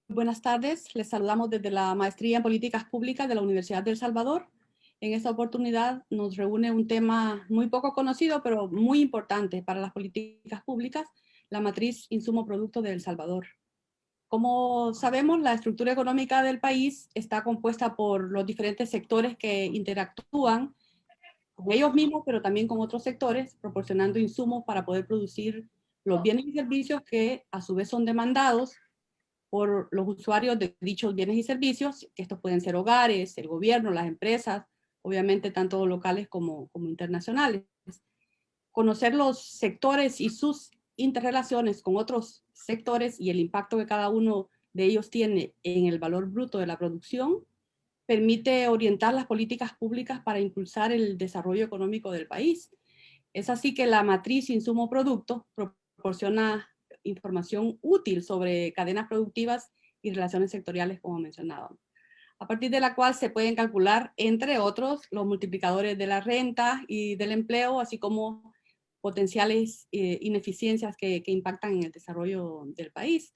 Buenas tardes, les saludamos desde la Maestría en Políticas Públicas de la Universidad de El Salvador. En esta oportunidad nos reúne un tema muy poco conocido, pero muy importante para las políticas públicas, la matriz insumo-producto de El Salvador. Como sabemos, la estructura económica del país está compuesta por los diferentes sectores que interactúan con ellos mismos, pero también con otros sectores, proporcionando insumos para poder producir los bienes y servicios que a su vez son demandados por los usuarios de dichos bienes y servicios, que estos pueden ser hogares, el gobierno, las empresas, obviamente tanto locales como internacionales. Conocer los sectores y sus interrelaciones con otros sectores y el impacto que cada uno de ellos tiene en el valor bruto de la producción permite orientar las políticas públicas para impulsar el desarrollo económico del país. Es así que la matriz insumo-producto proporciona información útil sobre cadenas productivas y relaciones sectoriales, como mencionábamos, a partir de la cual se pueden calcular, entre otros, los multiplicadores de la renta y del empleo, así como potenciales ineficiencias que impactan en el desarrollo del país.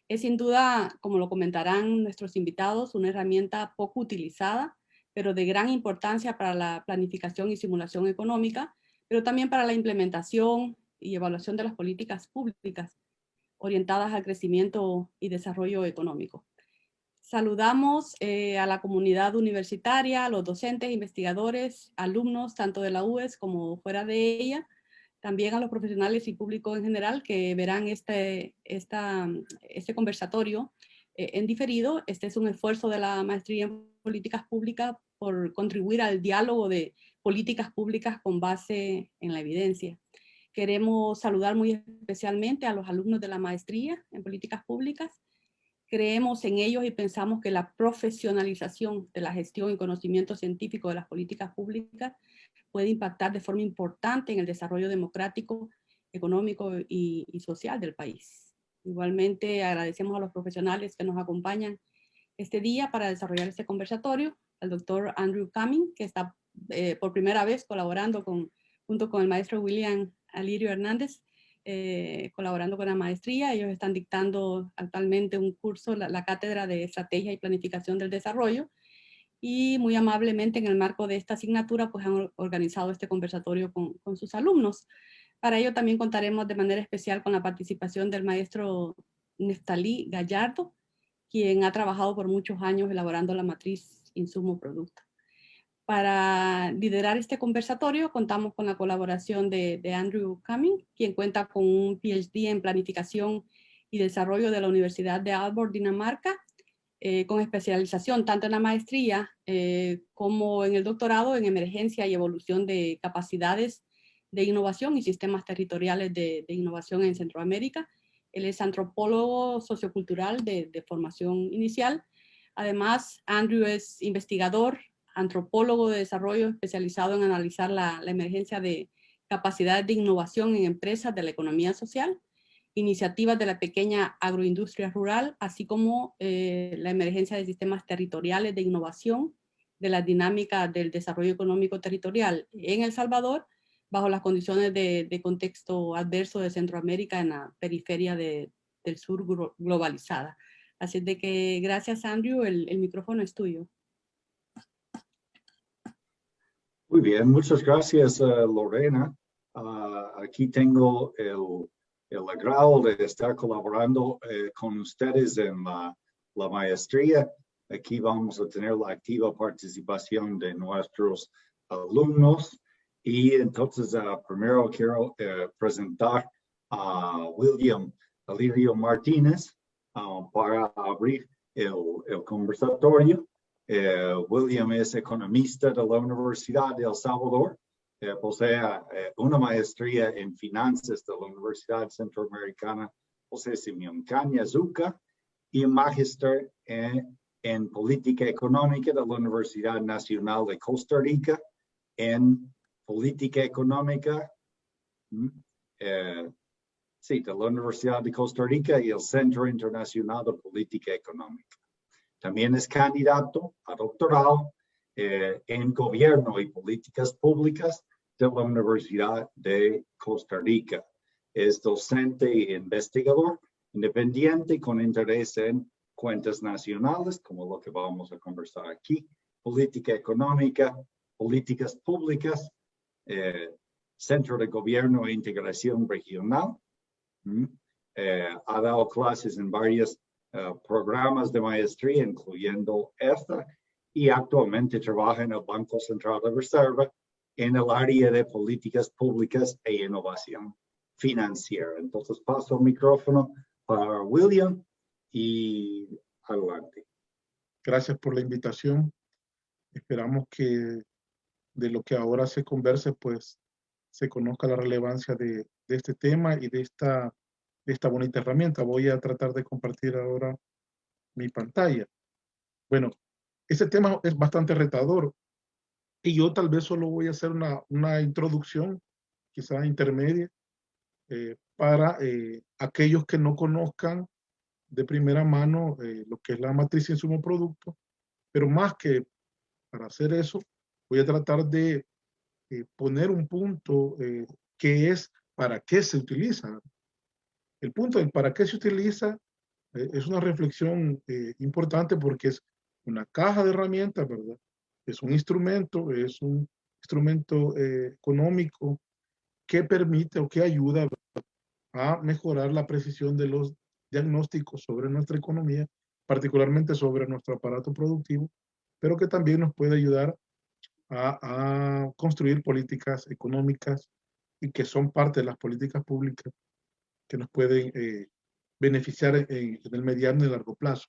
Es sin duda, como lo comentarán nuestros invitados, una herramienta poco utilizada, pero de gran importancia para la planificación y simulación económica, pero también para la implementación y evaluación de las políticas públicas orientadas al crecimiento y desarrollo económico. Saludamos a la comunidad universitaria, a los docentes, investigadores, alumnos, tanto de la UES como fuera de ella, también a los profesionales y público en general que verán este conversatorio en diferido. Este es un esfuerzo de la Maestría en Políticas Públicas por contribuir al diálogo de políticas públicas con base en la evidencia. Queremos saludar muy especialmente a los alumnos de la Maestría en Políticas Públicas. Creemos en ellos y pensamos que la profesionalización de la gestión y conocimiento científico de las políticas públicas puede impactar de forma importante en el desarrollo democrático, económico y social del país. Igualmente agradecemos a los profesionales que nos acompañan este día para desarrollar este conversatorio, al doctor Andrew Cumming, que está por primera vez colaborando junto con el maestro William Alirio Hernández, colaborando con la maestría. Ellos están dictando actualmente un curso, la Cátedra de Estrategia y Planificación del Desarrollo, y muy amablemente en el marco de esta asignatura pues han organizado este conversatorio con sus alumnos. Para ello también contaremos de manera especial con la participación del maestro Neftalí Gallardo, quien ha trabajado por muchos años elaborando la matriz insumo-producto. Para liderar este conversatorio contamos con la colaboración de Andrew Cumming, quien cuenta con un PhD en Planificación y Desarrollo de la Universidad de Aalborg, Dinamarca, con especialización tanto en la maestría como en el doctorado en emergencia y evolución de capacidades de innovación y sistemas territoriales de innovación en Centroamérica. Él es antropólogo sociocultural de formación inicial. Además, Andrew es investigador, antropólogo de desarrollo especializado en analizar la emergencia de capacidades de innovación en empresas de la economía social, iniciativas de la pequeña agroindustria rural, así como la emergencia de sistemas territoriales de innovación, de las dinámicas del desarrollo económico territorial en El Salvador, bajo las condiciones de contexto adverso de Centroamérica en la periferia del sur globalizada. Así de que gracias, Andrew, el micrófono es tuyo. Muy bien, muchas gracias, Lorena. Aquí tengo el agrado de estar colaborando con ustedes en la maestría. Aquí vamos a tener la activa participación de nuestros alumnos. Y entonces, primero quiero presentar a William Alirio Martínez para abrir el conversatorio. William es economista de la Universidad de El Salvador. Posee una maestría en finanzas de la Universidad Centroamericana José Simeón Cañas UCA y un magíster en política económica de la Universidad Nacional de Costa Rica, en política económica de la Universidad de Costa Rica y el Centro Internacional de Política Económica. También es candidato a doctorado en Gobierno y Políticas Públicas de la Universidad de Costa Rica. Es docente e investigador independiente con interés en cuentas nacionales, como lo que vamos a conversar aquí, política económica, políticas públicas, centro de gobierno e integración regional. Ha dado clases en varios programas de maestría, incluyendo esta, y actualmente trabaja en el Banco Central de Reserva en el área de políticas públicas e innovación financiera. Entonces paso el micrófono para William y adelante. Gracias por la invitación. Esperamos que de lo que ahora se converse, pues se conozca la relevancia de este tema y de esta bonita herramienta. Voy a tratar de compartir ahora mi pantalla. Bueno, este tema es bastante retador y yo tal vez solo voy a hacer una introducción, quizás intermedia, para aquellos que no conozcan de primera mano lo que es la matriz insumo-producto, pero más que para hacer eso, voy a tratar de poner un punto que es para qué se utiliza. El punto del para qué se utiliza es una reflexión importante porque es una caja de herramientas, ¿verdad? Es un instrumento económico que permite o que ayuda, ¿verdad?, a mejorar la precisión de los diagnósticos sobre nuestra economía, particularmente sobre nuestro aparato productivo, pero que también nos puede ayudar a construir políticas económicas y que son parte de las políticas públicas que nos pueden beneficiar en el mediano y largo plazo.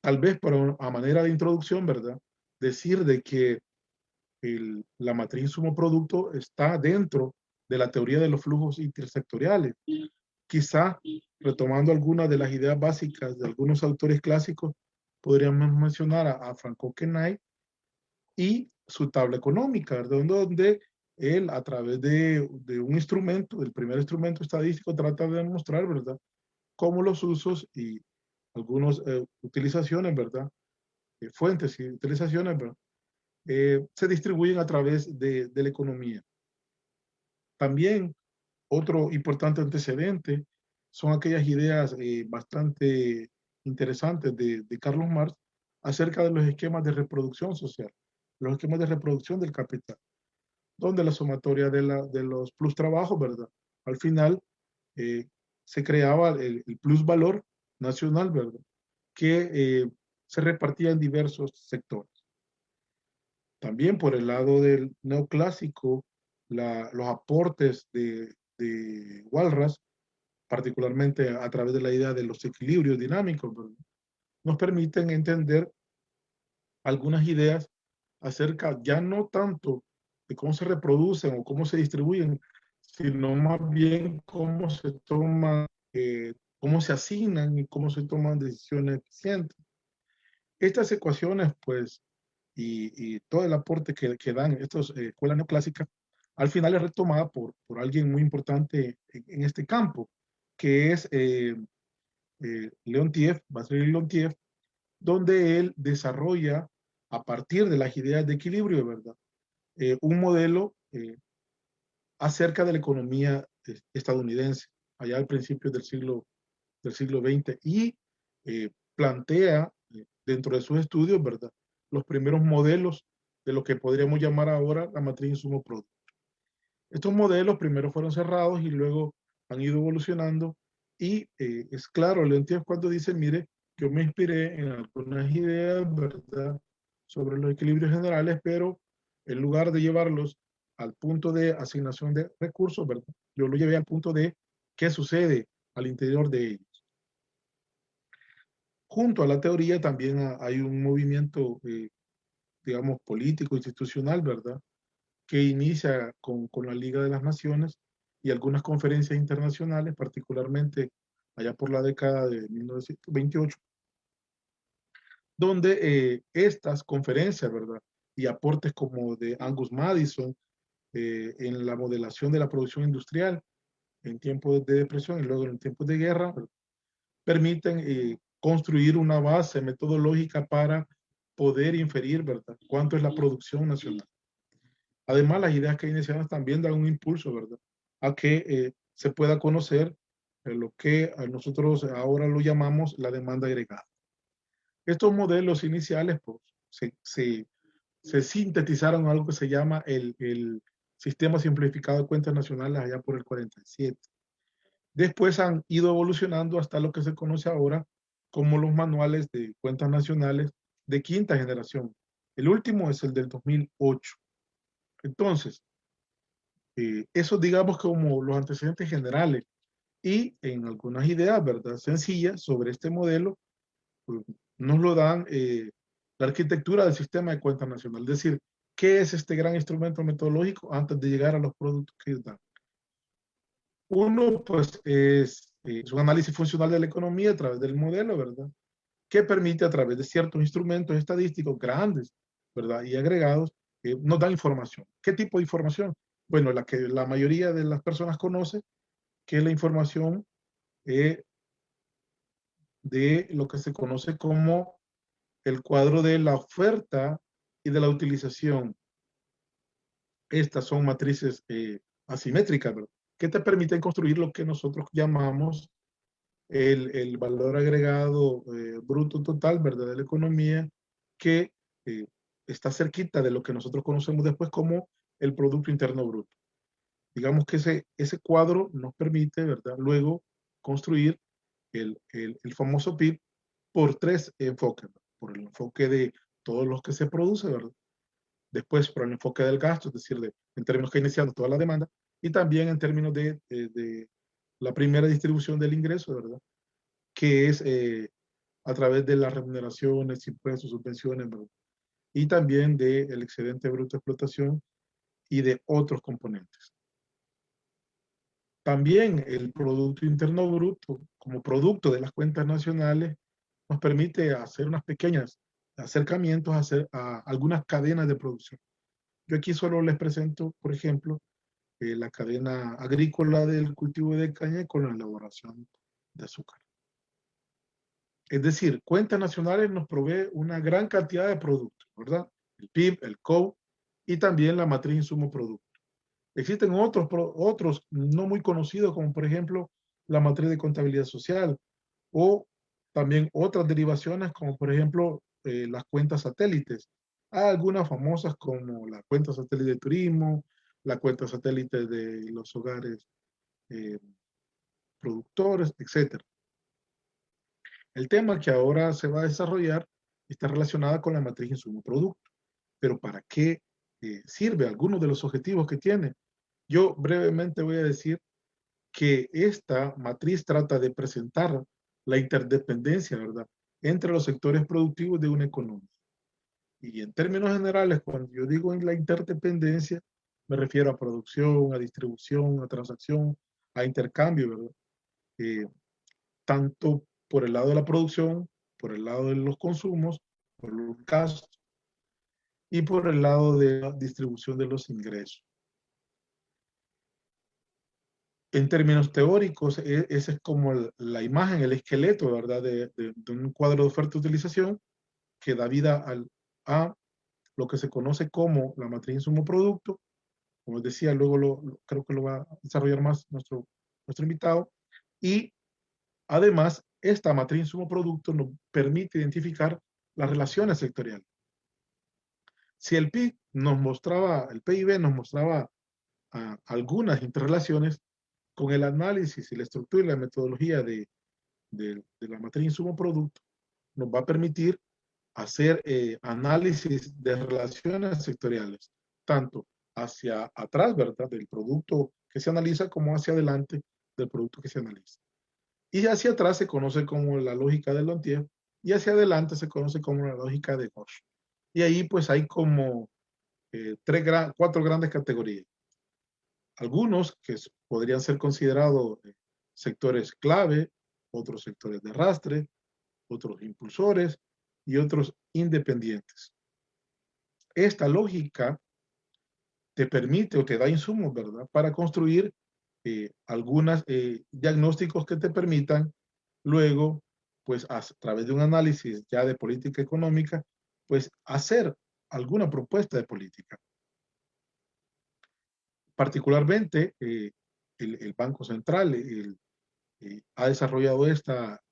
Tal vez a manera de introducción, ¿verdad?, decir de que la matriz insumo-producto está dentro de la teoría de los flujos intersectoriales. Quizá, retomando algunas de las ideas básicas de algunos autores clásicos, podríamos mencionar a Franco Kenai y su tabla económica, ¿verdad?, donde él, a través de un instrumento, el primer instrumento estadístico, trata de demostrar, ¿verdad?, cómo los usos y algunas utilizaciones, ¿verdad?, fuentes y utilizaciones, ¿verdad?, se distribuyen a través de la economía. También otro importante antecedente son aquellas ideas bastante interesantes de Carlos Marx acerca de los esquemas de reproducción social, los esquemas de reproducción del capital, donde la sumatoria de los plus trabajos, ¿verdad?, al final se creaba el plus valor nacional, ¿verdad?, que se repartía en diversos sectores. También por el lado del neoclásico, los aportes de Walras, particularmente a través de la idea de los equilibrios dinámicos, ¿verdad?, nos permiten entender algunas ideas acerca ya no tanto de cómo se reproducen o cómo se distribuyen, sino más bien cómo se toman, cómo se asignan y cómo se toman decisiones eficientes. Estas ecuaciones, pues, y todo el aporte que dan estas escuelas neoclásicas, al final es retomada por alguien muy importante en este campo, que es Leontiev, Vasily Leontiev, donde él desarrolla, a partir de las ideas de equilibrio, ¿verdad?, un modelo acerca de la economía estadounidense, allá al principio del siglo XX, y plantea dentro de sus estudios, ¿verdad?, los primeros modelos de lo que podríamos llamar ahora la matriz insumo-producto. Estos modelos primero fueron cerrados y luego han ido evolucionando y es claro, Leontiev cuando dice, mire, yo me inspiré en algunas ideas, ¿verdad?, sobre los equilibrios generales, pero en lugar de llevarlos al punto de asignación de recursos, ¿verdad?, yo lo llevé al punto de qué sucede al interior de ellos. Junto a la teoría también hay un movimiento, digamos, político, institucional, ¿verdad?, que inicia con la Liga de las Naciones y algunas conferencias internacionales, particularmente allá por la década de 1928, donde estas conferencias, ¿verdad?, y aportes como de Angus Madison en la modelación de la producción industrial en tiempos de depresión y luego en tiempos de guerra, ¿verdad?, permiten construir una base metodológica para poder inferir, ¿verdad?, cuánto es la producción nacional. Además, las ideas keynesianas también dan un impulso, ¿verdad?, a que se pueda conocer lo que nosotros ahora lo llamamos la demanda agregada. Estos modelos iniciales pues, se sintetizaron en algo que se llama el Sistema Simplificado de Cuentas Nacionales allá por el 47. Después han ido evolucionando hasta lo que se conoce ahora como los manuales de cuentas nacionales de quinta generación. El último es el del 2008. Entonces, eso digamos como los antecedentes generales y en algunas ideas, ¿verdad? Sencillas sobre este modelo, pues, nos lo dan la arquitectura del sistema de cuentas nacional. Es decir, ¿qué es este gran instrumento metodológico antes de llegar a los productos que ellos dan? Uno, pues, es un análisis funcional de la economía a través del modelo, ¿verdad? Que permite a través de ciertos instrumentos estadísticos grandes, ¿verdad? Y agregados, nos da información. ¿Qué tipo de información? Bueno, la que la mayoría de las personas conoce, que es la información de lo que se conoce como el cuadro de la oferta y de la utilización. Estas son matrices asimétricas, ¿verdad? Que te permiten construir lo que nosotros llamamos el valor agregado bruto total, ¿verdad? De la economía, que eh, está cerquita de lo que nosotros conocemos después como el Producto Interno Bruto. Digamos que ese cuadro nos permite, ¿verdad? Luego construir el famoso PIB por tres enfoques, ¿verdad? Por el enfoque de todos los que se produce, ¿verdad? Después por el enfoque del gasto, es decir, en términos keynesianos toda la demanda, y también en términos de la primera distribución del ingreso, ¿verdad? Que es a través de las remuneraciones, impuestos, subvenciones, ¿verdad? Y también del excedente bruto de explotación y de otros componentes. También el Producto Interno Bruto, como producto de las cuentas nacionales, nos permite hacer unas pequeñas acercamientos a algunas cadenas de producción. Yo aquí solo les presento, por ejemplo, la cadena agrícola del cultivo de caña con la elaboración de azúcar. Es decir, cuentas nacionales nos provee una gran cantidad de productos, ¿verdad? El PIB, el COU y también la matriz insumo producto. Existen otros no muy conocidos, como por ejemplo la matriz de contabilidad social o también otras derivaciones, como por ejemplo las cuentas satélites. Hay algunas famosas como la cuenta satélite de turismo, la cuenta satélite de los hogares eh, productores, etc. El tema que ahora se va a desarrollar está relacionada con la matriz insumo-producto. Pero ¿para qué sirve? Algunos de los objetivos que tiene. Yo brevemente voy a decir que esta matriz trata de presentar la interdependencia, ¿verdad?, entre los sectores productivos de una economía. Y en términos generales, cuando yo digo en la interdependencia, me refiero a producción, a distribución, a transacción, a intercambio, ¿verdad? Tanto por el lado de la producción, por el lado de los consumos, por los gastos y por el lado de la distribución de los ingresos. En términos teóricos, esa es como la imagen, el esqueleto, ¿verdad?, de un cuadro de oferta-utilización que da vida a lo que se conoce como la matriz insumo-producto. Como les decía, luego creo que lo va a desarrollar más nuestro invitado. Y además, esta matriz insumo-producto nos permite identificar las relaciones sectoriales. Si el PIB nos mostraba, el PIB nos mostraba algunas interrelaciones, con el análisis y la estructura y la metodología de la matriz insumo-producto, nos va a permitir hacer análisis de relaciones sectoriales, tanto hacia atrás, ¿verdad?, del producto que se analiza, como hacia adelante del producto que se analiza. Y hacia atrás se conoce como la lógica de Lontief y hacia adelante se conoce como la lógica de Gauss. Y ahí pues hay como cuatro grandes categorías. Algunos que podrían ser considerados sectores clave, otros sectores de arrastre, otros impulsores y otros independientes. Esta lógica te permite o te da insumos, ¿verdad?, para construir algunos diagnósticos que te permitan luego, pues a través de un análisis ya de política económica, pues hacer alguna propuesta de política. Particularmente el Banco Central, ha desarrollado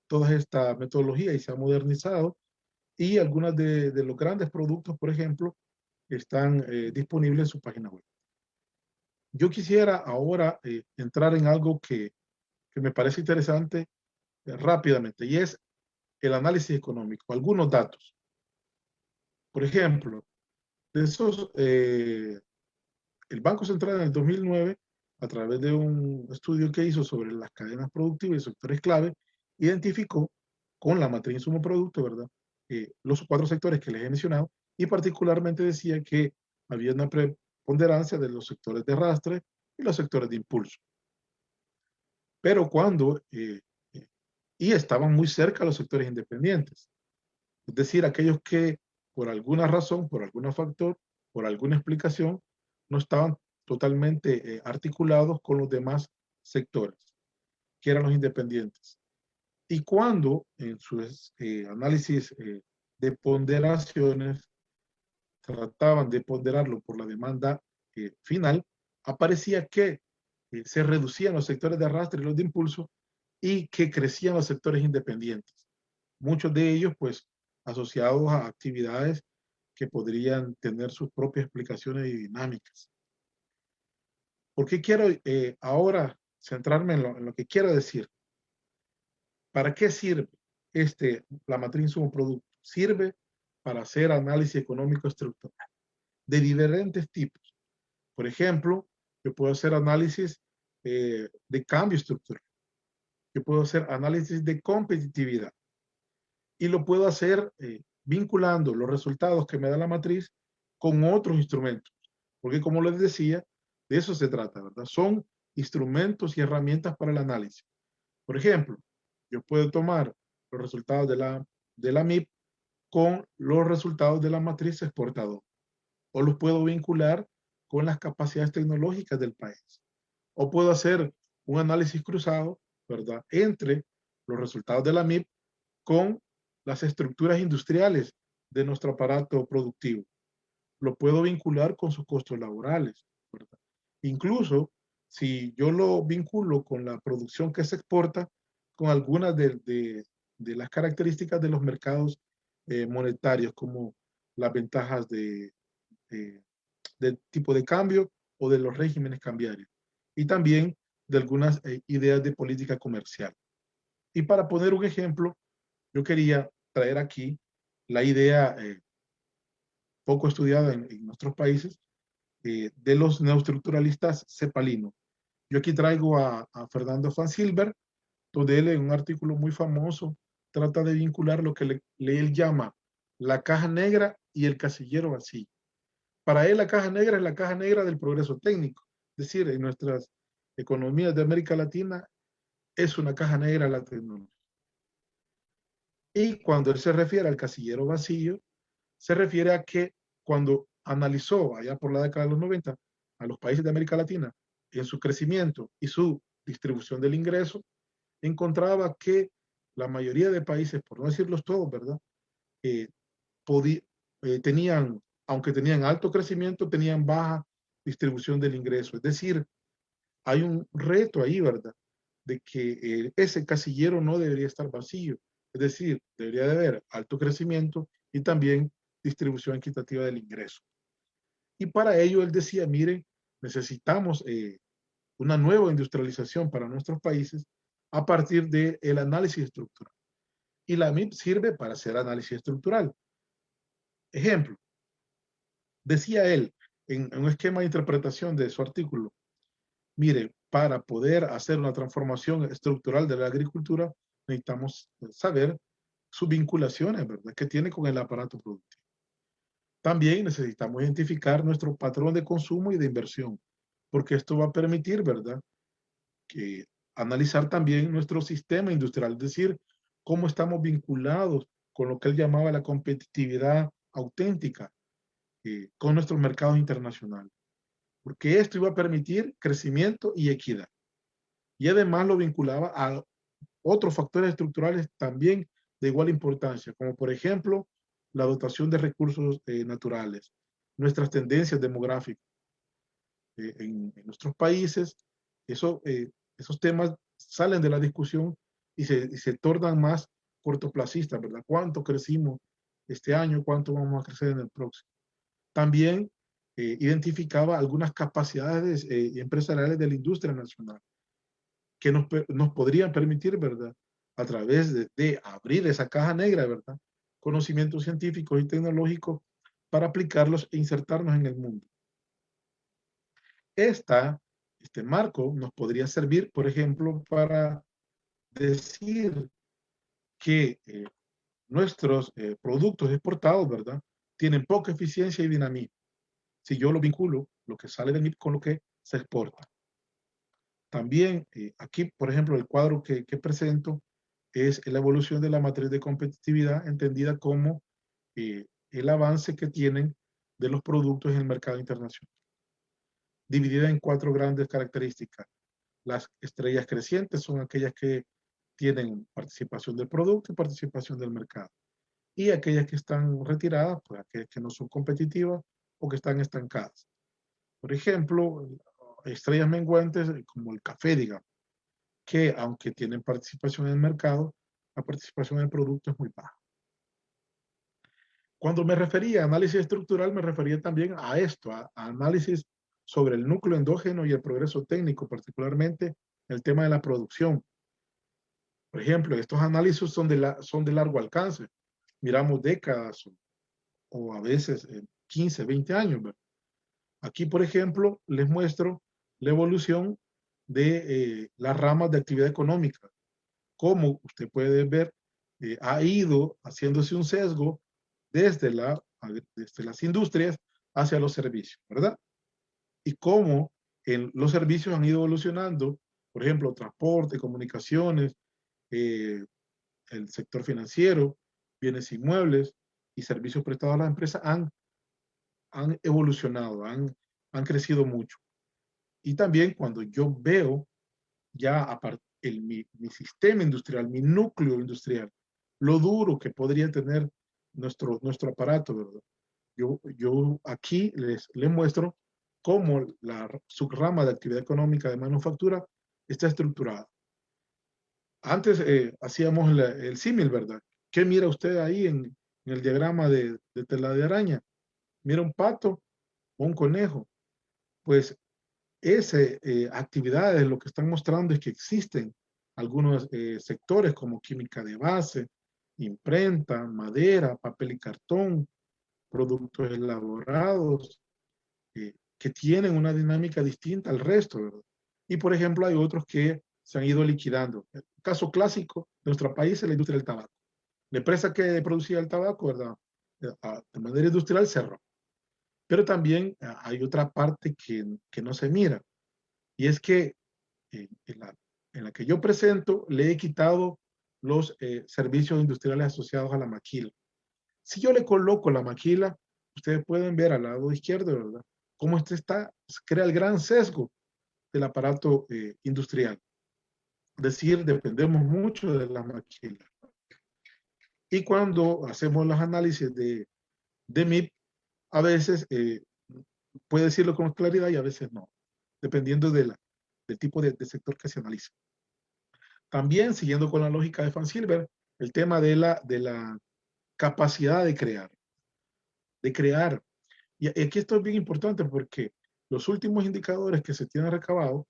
toda esta metodología y se ha modernizado, y algunos de los grandes productos, por ejemplo, están disponibles en su página web. Yo quisiera ahora entrar en algo que me parece interesante rápidamente, y es el análisis económico, algunos datos. Por ejemplo, de esos, el Banco Central en el 2009, a través de un estudio que hizo sobre las cadenas productivas y sectores clave, identificó con la matriz insumo-producto, ¿verdad? Los 4 sectores que les he mencionado, y particularmente decía que había una preponderancia de los sectores de arrastre y los sectores de impulso. Pero y estaban muy cerca los sectores independientes, es decir, aquellos que por alguna razón, por algún factor, por alguna explicación, no estaban totalmente articulados con los demás sectores, que eran los independientes. Y cuando en sus análisis de ponderaciones trataban de ponderarlo por la demanda final, aparecía que se reducían los sectores de arrastre y los de impulso, y que crecían los sectores independientes. Muchos de ellos, pues, asociados a actividades que podrían tener sus propias explicaciones y dinámicas. ¿Por qué quiero ahora centrarme en lo que quiero decir? ¿Para qué sirve la matriz insumo-producto? Sirve para hacer análisis económico estructural de diferentes tipos. Por ejemplo, yo puedo hacer análisis de cambio estructural. Yo puedo hacer análisis de competitividad. Y lo puedo hacer vinculando los resultados que me da la matriz con otros instrumentos. Porque como les decía, de eso se trata, ¿verdad? Son instrumentos y herramientas para el análisis. Por ejemplo, yo puedo tomar los resultados de la MIP con los resultados de la matriz exportadora, o los puedo vincular con las capacidades tecnológicas del país, o puedo hacer un análisis cruzado, ¿verdad?, entre los resultados de la MIP con las estructuras industriales de nuestro aparato productivo. Lo puedo vincular con sus costos laborales, ¿verdad? Incluso si yo lo vinculo con la producción que se exporta, con algunas de las características de los mercados monetarios, como las ventajas de tipo de cambio o de los regímenes cambiarios, y también de algunas ideas de política comercial. Y para poner un ejemplo, yo quería traer aquí la idea poco estudiada en nuestros países de los neoestructuralistas cepalinos. Yo aquí traigo a Fernando Van Silber, donde él en un artículo muy famoso trata de vincular lo que él llama la caja negra y el casillero vacío. Para él la caja negra es la caja negra del progreso técnico, es decir, en nuestras economías de América Latina es una caja negra la tecnología. Y cuando él se refiere al casillero vacío, se refiere a que cuando analizó allá por la década de los 90 a los países de América Latina en su crecimiento y su distribución del ingreso, encontraba que la mayoría de países, por no decirlos todos, ¿verdad?, tenían, aunque tenían alto crecimiento, tenían baja distribución del ingreso. Es decir, hay un reto ahí, ¿verdad?, de que ese casillero no debería estar vacío. Es decir, debería de haber alto crecimiento y también distribución equitativa del ingreso. Y para ello él decía, miren, necesitamos una nueva industrialización para nuestros países a partir del análisis estructural. Y la MIP sirve para hacer análisis estructural. Ejemplo, decía él en un esquema de interpretación de su artículo, mire, para poder hacer una transformación estructural de la agricultura, necesitamos saber sus vinculaciones, ¿verdad?, que tiene con el aparato productivo. También necesitamos identificar nuestro patrón de consumo y de inversión, porque esto va a permitir, ¿verdad?, que analizar también nuestro sistema industrial, es decir, cómo estamos vinculados con lo que él llamaba la competitividad auténtica con nuestros mercados internacionales, porque esto iba a permitir crecimiento y equidad. Y además lo vinculaba a otros factores estructurales también de igual importancia, como por ejemplo la dotación de recursos naturales, nuestras tendencias demográficas en nuestros países. Esos temas salen de la discusión y se tornan más cortoplacistas, ¿verdad? ¿Cuánto crecimos este año? ¿Cuánto vamos a crecer en el próximo? También identificaba algunas capacidades empresariales de la industria nacional que nos podrían permitir, ¿verdad? A través de abrir esa caja negra, ¿verdad? Conocimientos científicos y tecnológicos para aplicarlos e insertarnos en el mundo. Este marco nos podría servir, por ejemplo, para decir que nuestros productos exportados, ¿verdad? Tienen poca eficiencia y dinamismo. Si yo lo vinculo, lo que sale de mí con lo que se exporta. También aquí, por ejemplo, el cuadro que presento es la evolución de la matriz de competitividad entendida como el avance que tienen de los productos en el mercado internacional, dividida en 4 grandes características. Las estrellas crecientes son aquellas que tienen participación del producto y participación del mercado. Y aquellas que están retiradas, pues aquellas que no son competitivas o que están estancadas. Por ejemplo, estrellas menguantes como el café, digamos, que aunque tienen participación en el mercado, la participación en el producto es muy baja. Cuando me refería a análisis estructural, me refería también a esto, a análisis sobre el núcleo endógeno y el progreso técnico, particularmente el tema de la producción. Por ejemplo, estos análisis son de largo alcance. Miramos décadas o a veces 15, 20 años. ¿verdad? Aquí, por ejemplo, les muestro la evolución de las ramas de actividad económica. Como usted puede ver, ha ido haciéndose un sesgo desde las industrias hacia los servicios, ¿verdad? Y cómo los servicios han ido evolucionando, por ejemplo, transporte, comunicaciones, el sector financiero, bienes inmuebles y servicios prestados a las empresas han evolucionado, han crecido mucho. Y también cuando yo veo ya mi sistema industrial, mi núcleo industrial, lo duro que podría tener nuestro aparato, ¿verdad? Yo aquí les muestro cómo la subrama de actividad económica de manufactura está estructurada. Antes hacíamos el símil, ¿verdad? ¿Qué mira usted ahí en el diagrama de tela de araña? ¿Mira un pato o un conejo? Pues esa actividades lo que están mostrando es que existen algunos sectores como química de base, imprenta, madera, papel y cartón, productos elaborados, que tienen una dinámica distinta al resto, ¿verdad? Y por ejemplo hay otros que se han ido liquidando. El caso clásico de nuestro país es la industria del tabaco. La empresa que producía el tabaco, ¿verdad? De manera industrial cerró. Pero también hay otra parte que no se mira, y es que en la que yo presento le he quitado los servicios industriales asociados a la maquila. Si yo le coloco la maquila, ustedes pueden ver al lado izquierdo, ¿verdad? Cómo crea el gran sesgo del aparato industrial. Es decir, dependemos mucho de la maquila. Y cuando hacemos los análisis de MIP, a veces puede decirlo con claridad y a veces no, dependiendo del tipo de sector que se analiza. También, siguiendo con la lógica de Fansilber, el tema de la capacidad de crear. Y aquí esto es bien importante porque los últimos indicadores que se tienen recabados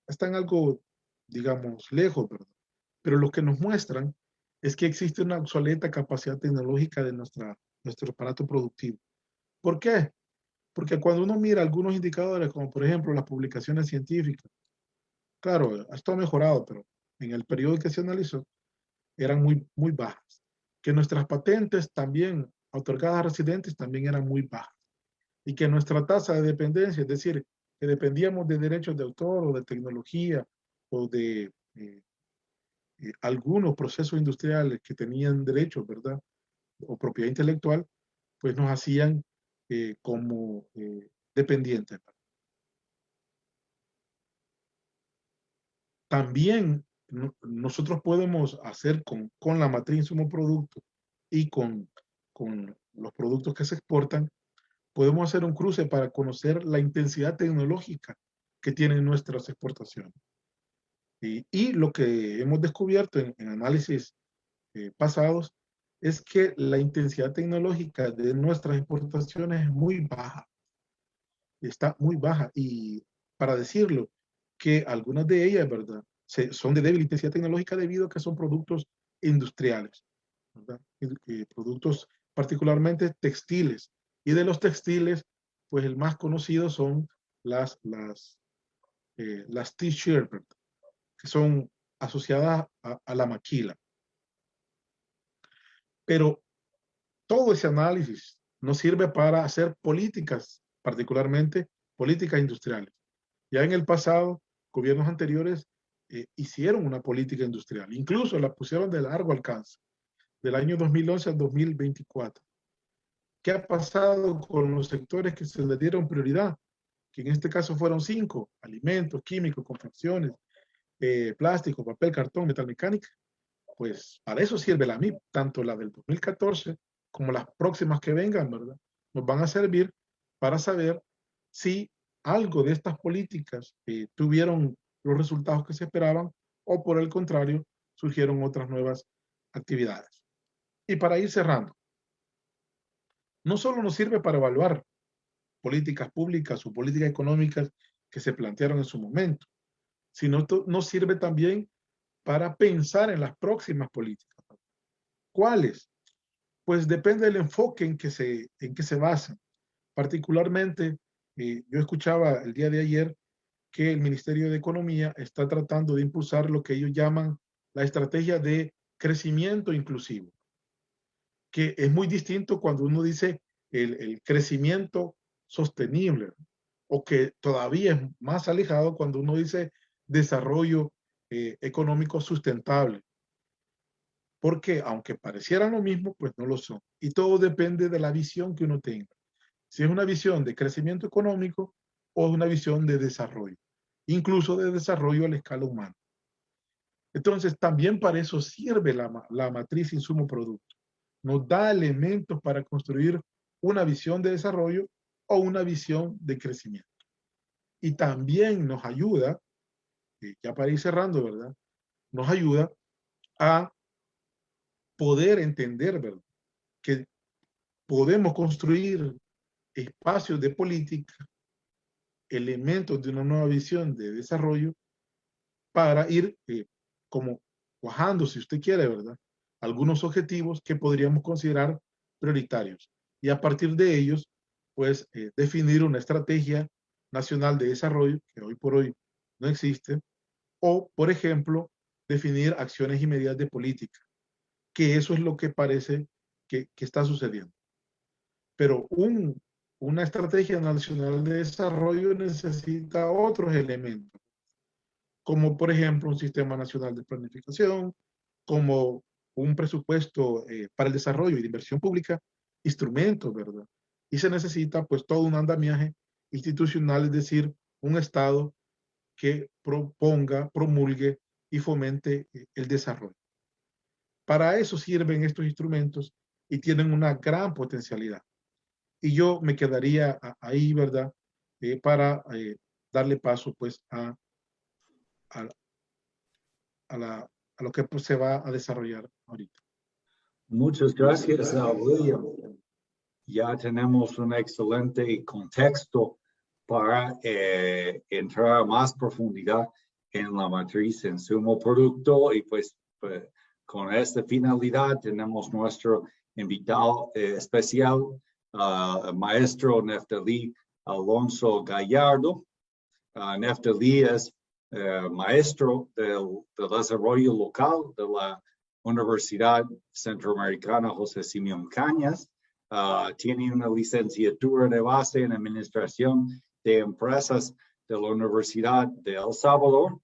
están algo, digamos, lejos, ¿verdad? Pero lo que nos muestran es que existe una obsoleta capacidad tecnológica de nuestro aparato productivo. ¿Por qué? Porque cuando uno mira algunos indicadores, como por ejemplo las publicaciones científicas, claro, esto ha mejorado, pero en el periodo que se analizó eran muy, muy bajas. Que nuestras patentes también, otorgadas a residentes, también eran muy bajas. Y que nuestra tasa de dependencia, es decir, que dependíamos de derechos de autor o de tecnología o de algunos procesos industriales que tenían derechos, ¿verdad? O propiedad intelectual, pues nos hacían como dependientes. También nosotros podemos hacer con la matriz insumo producto y con los productos que se exportan, podemos hacer un cruce para conocer la intensidad tecnológica que tienen nuestras exportaciones. Y lo que hemos descubierto en análisis pasados es que la intensidad tecnológica de nuestras exportaciones es muy baja. Está muy baja. Y para decirlo, que algunas de ellas, ¿verdad? Son de débil intensidad tecnológica debido a que son productos industriales, ¿verdad? Productos particularmente textiles. Y de los textiles, pues el más conocido son las t-shirts, que son asociadas a la maquila. Pero todo ese análisis nos sirve para hacer políticas, particularmente políticas industriales. Ya en el pasado, gobiernos anteriores hicieron una política industrial, incluso la pusieron de largo alcance, del año 2011 al 2024. ¿Qué ha pasado con los sectores que se les dieron prioridad? Que en este caso fueron 5: alimentos, químicos, confecciones, plástico, papel, cartón, metalmecánica. Pues para eso sirve la MIP, tanto la del 2014 como las próximas que vengan, ¿verdad? Nos van a servir para saber si algo de estas políticas tuvieron los resultados que se esperaban o por el contrario surgieron otras nuevas actividades. Y para ir cerrando, no solo nos sirve para evaluar políticas públicas o políticas económicas que se plantearon en su momento, sino nos sirve también para pensar en las próximas políticas. ¿Cuáles? Pues depende del enfoque en que se basan. Particularmente, yo escuchaba el día de ayer que el Ministerio de Economía está tratando de impulsar lo que ellos llaman la estrategia de crecimiento inclusivo, que es muy distinto cuando uno dice el crecimiento sostenible, o que todavía es más alejado cuando uno dice desarrollo económico sustentable. Porque aunque parecieran lo mismo, pues no lo son. Y todo depende de la visión que uno tenga. Si es una visión de crecimiento económico o una visión de desarrollo, incluso de desarrollo a la escala humana. Entonces, también para eso sirve la matriz insumo-producto. Nos da elementos para construir una visión de desarrollo o una visión de crecimiento. Y también nos ayuda, ya para ir cerrando, ¿verdad? Nos ayuda a poder entender, ¿verdad? Que podemos construir espacios de política, elementos de una nueva visión de desarrollo para ir como cuajando, si usted quiere, ¿verdad? Algunos objetivos que podríamos considerar prioritarios. Y a partir de ellos, pues definir una estrategia nacional de desarrollo que hoy por hoy no existe, o, por ejemplo, definir acciones y medidas de política, que eso es lo que parece que está sucediendo. Pero una estrategia nacional de desarrollo necesita otros elementos, como por ejemplo un sistema nacional de planificación, como un presupuesto para el desarrollo y de inversión pública, instrumentos, ¿verdad? Y se necesita pues todo un andamiaje institucional, es decir, un Estado que proponga, promulgue y fomente el desarrollo. Para eso sirven estos instrumentos y tienen una gran potencialidad. Y yo me quedaría ahí, ¿verdad? Para darle paso pues a lo que pues, se va a desarrollar ahorita. Muchas gracias, William. Ya tenemos un excelente contexto para entrar a más profundidad en la matriz insumo-producto y pues con esta finalidad tenemos nuestro invitado especial, maestro Neftali Alonso Gallardo. Neftali es maestro del desarrollo local de la Universidad Centroamericana José Simeón Cañas. Tiene una licenciatura de base en Administración de Empresas de la Universidad de El Salvador.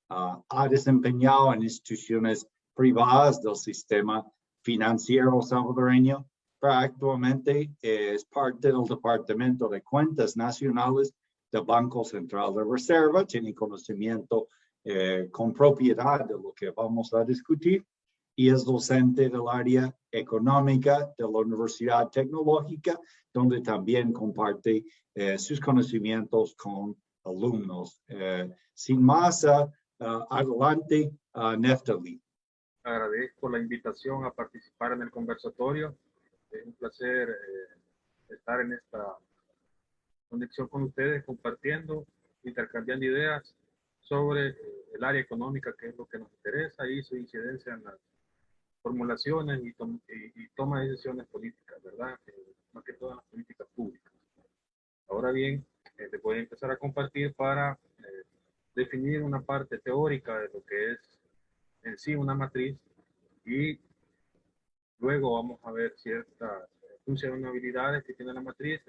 Ha desempeñado en instituciones privadas del sistema financiero salvadoreño, pero actualmente es parte del Departamento de Cuentas Nacionales del Banco Central de Reserva. Tiene conocimiento con propiedad de lo que vamos a discutir y es docente del área económica de la Universidad Tecnológica, donde también comparte sus conocimientos con alumnos. Sin más, Adelante, Neftali. Agradezco la invitación a participar en el conversatorio. Es un placer estar en esta conexión con ustedes, compartiendo, intercambiando ideas sobre el área económica, que es lo que nos interesa, y su incidencia en las formulaciones y toma de decisiones políticas, ¿verdad? Más que todas las políticas públicas. Ahora bien, les voy a empezar a compartir para definir una parte teórica de lo que es en sí una matriz, y luego vamos a ver ciertas funcionalidades que tiene la matriz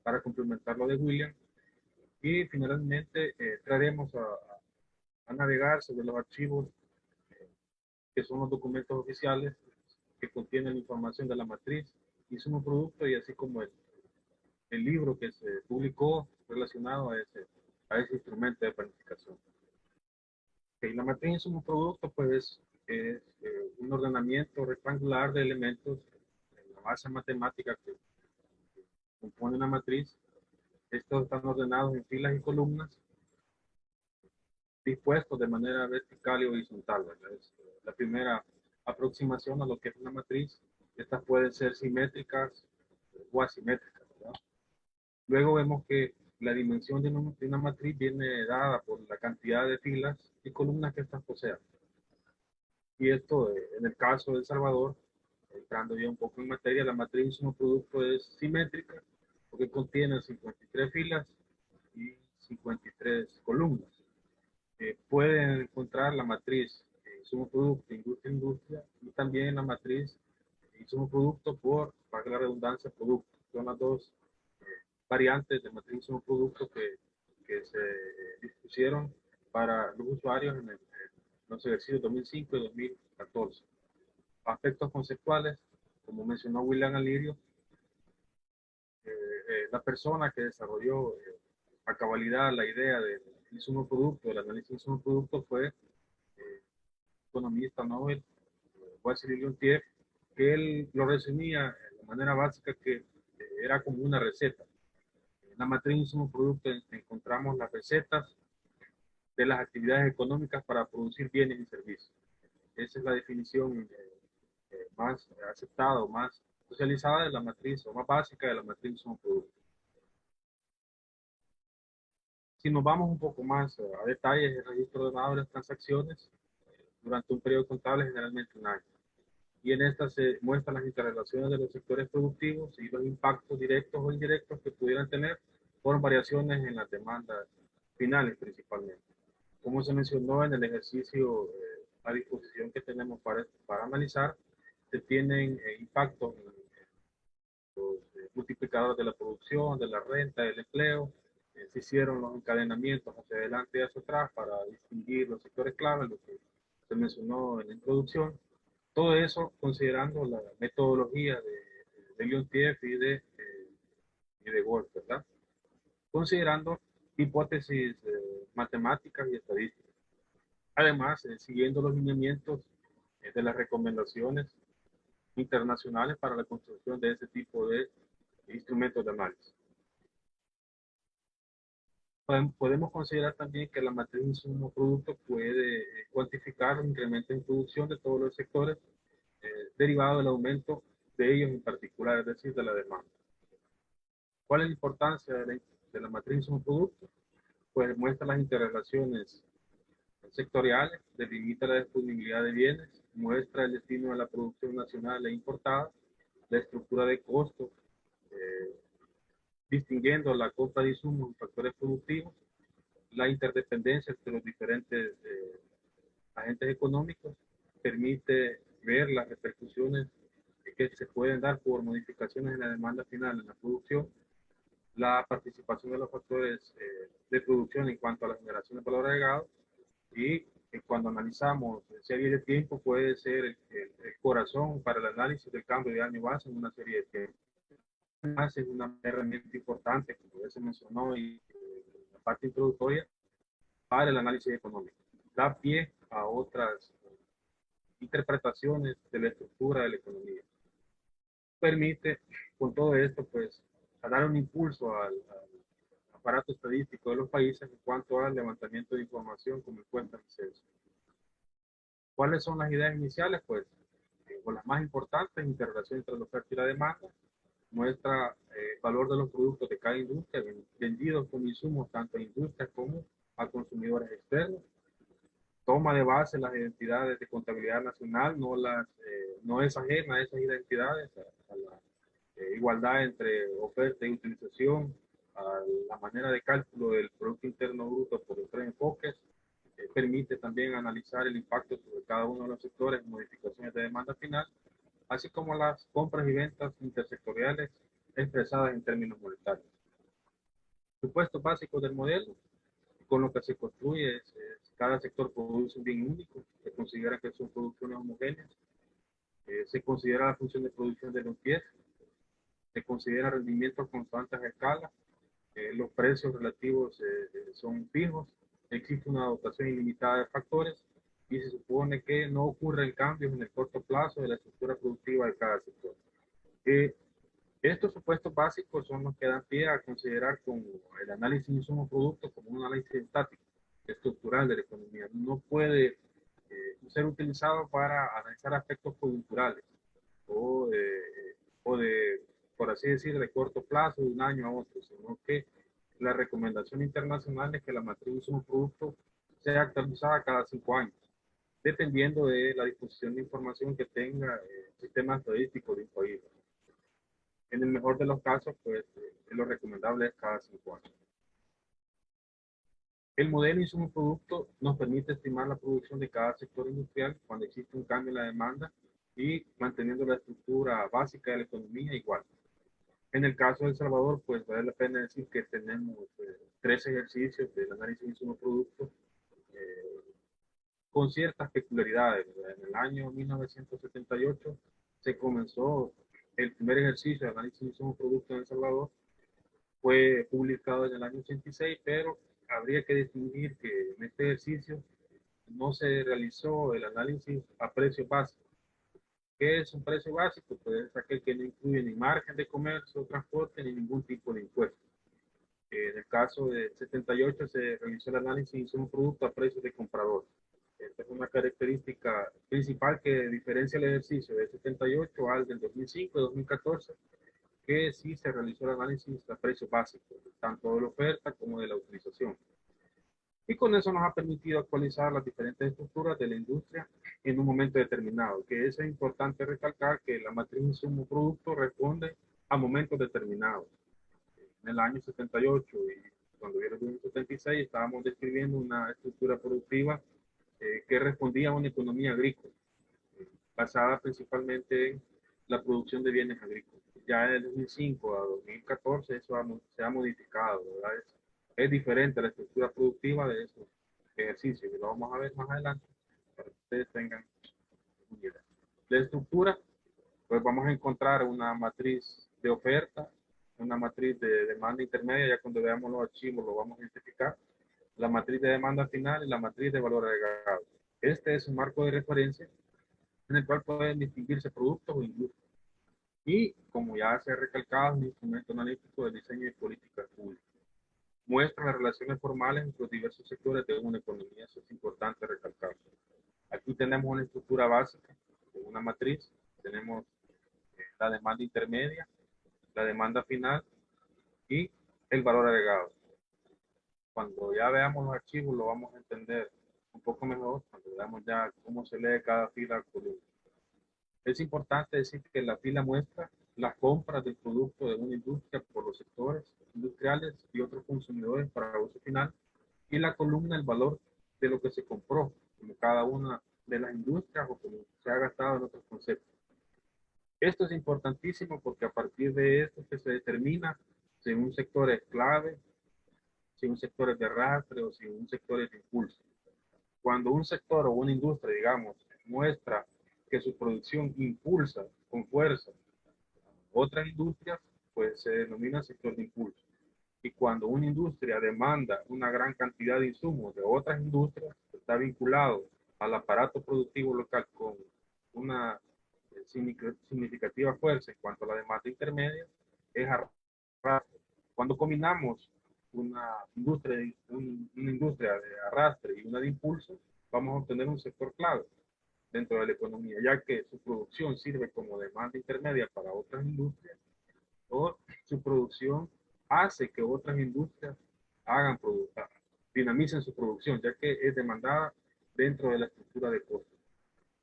para complementar lo de William, y finalmente entraremos a navegar sobre los archivos que son los documentos oficiales que contienen la información de la matriz y su producto, y así como el libro que se publicó relacionado a ese instrumento de planificación. Okay, la matriz insumo producto pues es un ordenamiento rectangular de elementos en la base matemática que compone una matriz. Estos están ordenados en filas y columnas dispuestos de manera vertical y horizontal, ¿verdad? Es la primera aproximación a lo que es una matriz. Estas pueden ser simétricas o asimétricas, ¿verdad? Luego vemos que la dimensión de una matriz viene dada por la cantidad de filas y columnas que estas posean. Y esto, en el caso de El Salvador, entrando ya un poco en materia, la matriz insumo producto es simétrica porque contiene 53 filas y 53 columnas. Pueden encontrar la matriz insumo producto, industria, y también la matriz insumo producto por, para la redundancia, producto. Son las dos variantes de matriz insumo producto que se dispusieron para los usuarios en los ejercicios 2005 y 2014. Aspectos conceptuales, como mencionó William Alirio, la persona que desarrolló a cabalidad la idea del insumo producto, del análisis de insumo producto, fue economista Nobel, Wassily Leontief, que él lo resumía de manera básica que era como una receta. En la matriz de insumo producto encontramos las recetas de las actividades económicas para producir bienes y servicios. Esa es la definición más aceptada o más socializada de la matriz, o más básica de la matriz de insumo producto. Si nos vamos un poco más a detalles, el registro ordenado de las transacciones durante un periodo contable, generalmente un año. Y en esta se muestran las interrelaciones de los sectores productivos y los impactos directos o indirectos que pudieran tener por variaciones en las demandas finales principalmente. Como se mencionó en el ejercicio a disposición que tenemos para analizar, se tienen impactos en los multiplicadores de la producción, de la renta, del empleo. Se hicieron los encadenamientos hacia adelante y hacia atrás para distinguir los sectores clave, lo que se mencionó en la introducción. Todo eso considerando la metodología de Leontief y de Wolf, ¿verdad? Considerando hipótesis matemáticas y estadísticas. Además, siguiendo los lineamientos de las recomendaciones internacionales para la construcción de ese tipo de instrumentos de análisis. Podemos considerar también que la matriz de insumo producto puede cuantificar los incrementos en producción de todos los sectores derivado del aumento de ellos en particular, es decir, de la demanda. ¿Cuál es la importancia de la matriz de insumo producto? Pues muestra las interrelaciones sectoriales, delimita la disponibilidad de bienes, muestra el destino de la producción nacional e importada, la estructura de costos, distinguiendo la compra de insumos en factores productivos, la interdependencia entre los diferentes agentes económicos, permite ver las repercusiones que se pueden dar por modificaciones en la demanda final en la producción, la participación de los factores de producción en cuanto a la generación de valor agregado, y cuando analizamos en serie de tiempo puede ser el corazón para el análisis del cambio de año base en una serie de tiempo. Además es una herramienta importante, como ya se mencionó y la parte introductoria, para el análisis económico. Da pie a otras interpretaciones de la estructura de la economía. Permite, con todo esto, pues, a dar un impulso a aparato estadístico de los países en cuanto al levantamiento de información como encuestas y censos. ¿Cuáles son las ideas iniciales? Pues, o las más importantes, interrelación entre la oferta y la demanda, muestra valor de los productos de cada industria, vendidos como insumos tanto a industrias como a consumidores externos, toma de base las identidades de contabilidad nacional, no es ajena a esas identidades, a la igualdad entre oferta y utilización, a la manera de cálculo del Producto Interno Bruto por los tres enfoques, permite también analizar el impacto sobre cada uno de los sectores, modificaciones de demanda final, así como las compras y ventas intersectoriales expresadas en términos monetarios. Supuestos básicos del modelo, con lo que se construye cada sector produce un bien único, se considera que son producciones homogéneas, se considera la función de producción de los pies, se considera rendimientos constantes a escala, los precios relativos son fijos, existe una dotación ilimitada de factores y se supone que no ocurren cambios en el corto plazo de la estructura productiva de cada sector. Estos supuestos básicos son los que dan pie a considerar como el análisis de insumos-productos como un análisis estático, estructural de la economía. No puede ser utilizado para analizar aspectos coyunturales o de, por así decir, de corto plazo, de un año a otro, sino que la recomendación internacional es que la matriz de insumos-productos sea actualizada cada 5 años, dependiendo de la disposición de información que tenga el sistema estadístico de un país. En el mejor de los casos, pues lo recomendable es cada 5 años. El modelo insumo-producto nos permite estimar la producción de cada sector industrial cuando existe un cambio en la demanda y manteniendo la estructura básica de la economía igual. En el caso de El Salvador, pues vale la pena decir que tenemos 3 ejercicios del análisis de insumo-producto con ciertas peculiaridades. En el año 1978 se comenzó el primer ejercicio de análisis de insumo-producto en El Salvador. Fue publicado en el año 86, pero habría que distinguir que en este ejercicio no se realizó el análisis a precio básico. ¿Qué es un precio básico? Pues es aquel que no incluye ni margen de comercio, transporte, ni ningún tipo de impuesto. En el caso de 78 se realizó el análisis de insumo-producto a precios de comprador. Esta es una característica principal que diferencia el ejercicio de 78 al del 2005 y 2014, que sí se realizó el análisis a precio básico, tanto de la oferta como de la utilización. Y con eso nos ha permitido actualizar las diferentes estructuras de la industria en un momento determinado, que es importante recalcar que la matriz insumo-producto responde a momentos determinados. En el año 78 y cuando viene el año 76 estábamos describiendo una estructura productiva que respondía a una economía agrícola, basada principalmente en la producción de bienes agrícolas. Ya de 2005 a 2014 eso se ha modificado, ¿verdad? Es diferente la estructura productiva de esos ejercicios y lo vamos a ver más adelante para que ustedes tengan una idea. La estructura, pues vamos a encontrar una matriz de oferta, una matriz de demanda intermedia, ya cuando veamos los archivos lo vamos a identificar, la matriz de demanda final y la matriz de valor agregado. Este es un marco de referencia en el cual pueden distinguirse productos o industrias. Y, como ya se ha recalcado, es un instrumento analítico de diseño de políticas públicas. Muestra las relaciones formales entre los diversos sectores de una economía, eso es importante recalcar. Aquí tenemos una estructura básica, una matriz, tenemos la demanda intermedia, la demanda final y el valor agregado. Cuando ya veamos los archivos lo vamos a entender un poco mejor, cuando veamos ya cómo se lee cada fila columna. Es importante decir que la fila muestra las compras del producto de una industria por los sectores industriales y otros consumidores para uso final, y la columna el valor de lo que se compró, como cada una de las industrias o como se ha gastado en otros conceptos. Esto es importantísimo porque a partir de esto que se determina si un sector es clave, si un sector es de arrastre o si un sector es de impulso. Cuando un sector o una industria, digamos, muestra que su producción impulsa con fuerza otras industrias, pues se denomina sector de impulso. Y cuando una industria demanda una gran cantidad de insumos de otras industrias, está vinculado al aparato productivo local con una significativa fuerza en cuanto a la demanda intermedia, es arrastre. Cuando combinamos una industria de arrastre y una de impulso, vamos a obtener un sector clave dentro de la economía, ya que su producción sirve como demanda intermedia para otras industrias, o su producción hace que otras industrias hagan dinamicen su producción, ya que es demandada dentro de la estructura de costos.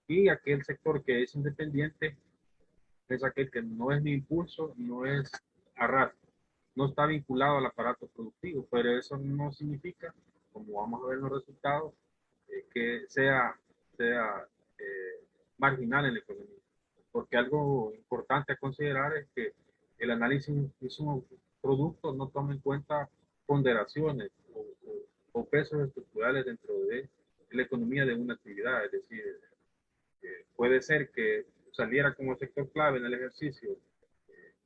Y aquel sector que es independiente es aquel que no es ni impulso, no es arrastre, no está vinculado al aparato productivo, pero eso no significa, como vamos a ver en los resultados, que sea marginal en la economía. Porque algo importante a considerar es que el análisis de un producto no toma en cuenta ponderaciones o pesos estructurales dentro de la economía de una actividad. Es decir, puede ser que saliera como sector clave en el ejercicio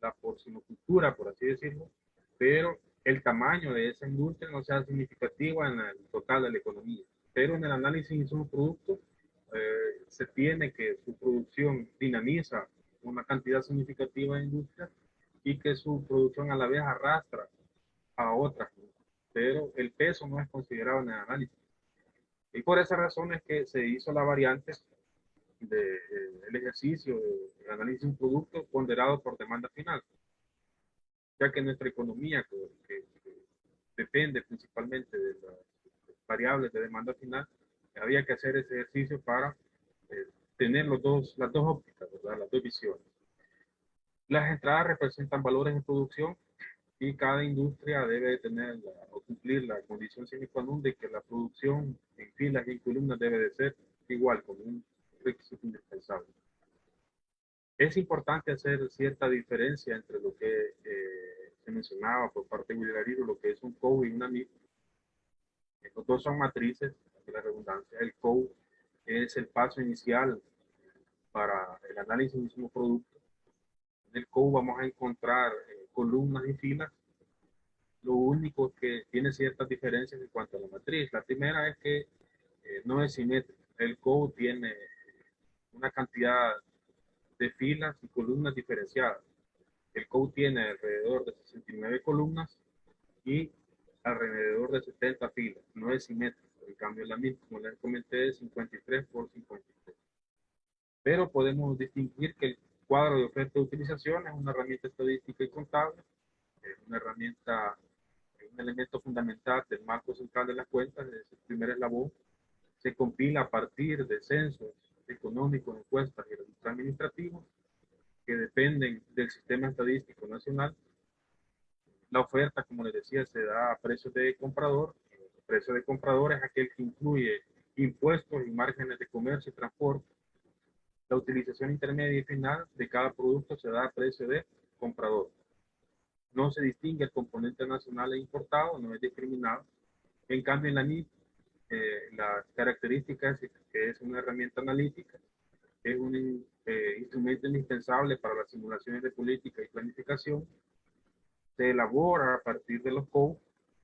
la porcinocultura, por así decirlo, pero el tamaño de esa industria no sea significativo en el total de la economía. Pero en el análisis de sus productos se tiene que su producción dinamiza una cantidad significativa de industria y que su producción a la vez arrastra a otras, pero el peso no es considerado en el análisis. Y por esa razón es que se hizo la variante del ejercicio de análisis de un producto ponderado por demanda final, ya que nuestra economía, que depende principalmente de las variables de demanda final, había que hacer ese ejercicio para tener las dos ópticas, ¿verdad? Las dos visiones. Las entradas representan valores en producción y cada industria debe tener o cumplir la condición sine qua non de que la producción en filas y en columnas debe de ser igual, como un requisito indispensable. Es importante hacer cierta diferencia entre lo que se mencionaba por parte de Willy Garrido, lo que es un COU y una MIP. Los dos son matrices, de la redundancia. El COU es el paso inicial para el análisis del mismo producto. En el COU vamos a encontrar columnas y filas. Lo único que tiene ciertas diferencias en cuanto a la matriz. La primera es que no es simétrico. El COU tiene una cantidad de filas y columnas diferenciadas. El COU tiene alrededor de 69 columnas y alrededor de 70 filas. No es simétrico. En cambio, la MIP, como les comenté, es 53 por 53. Pero podemos distinguir que el cuadro de oferta de utilización es una herramienta estadística y contable, es una herramienta, un elemento fundamental del marco central de las cuentas, es el primer eslabón. Se compila a partir de censos económicos, encuestas y registros administrativos que dependen del sistema estadístico nacional. La oferta, como les decía, se da a precio de comprador. El precio de comprador es aquel que incluye impuestos y márgenes de comercio y transporte. La utilización intermedia y final de cada producto se da a precio de comprador. No se distingue el componente nacional e importado, no es discriminado. En cambio, en la NIP, las características es que es una herramienta analítica, es un instrumento indispensable para las simulaciones de política y planificación. Se elabora a partir de los COU,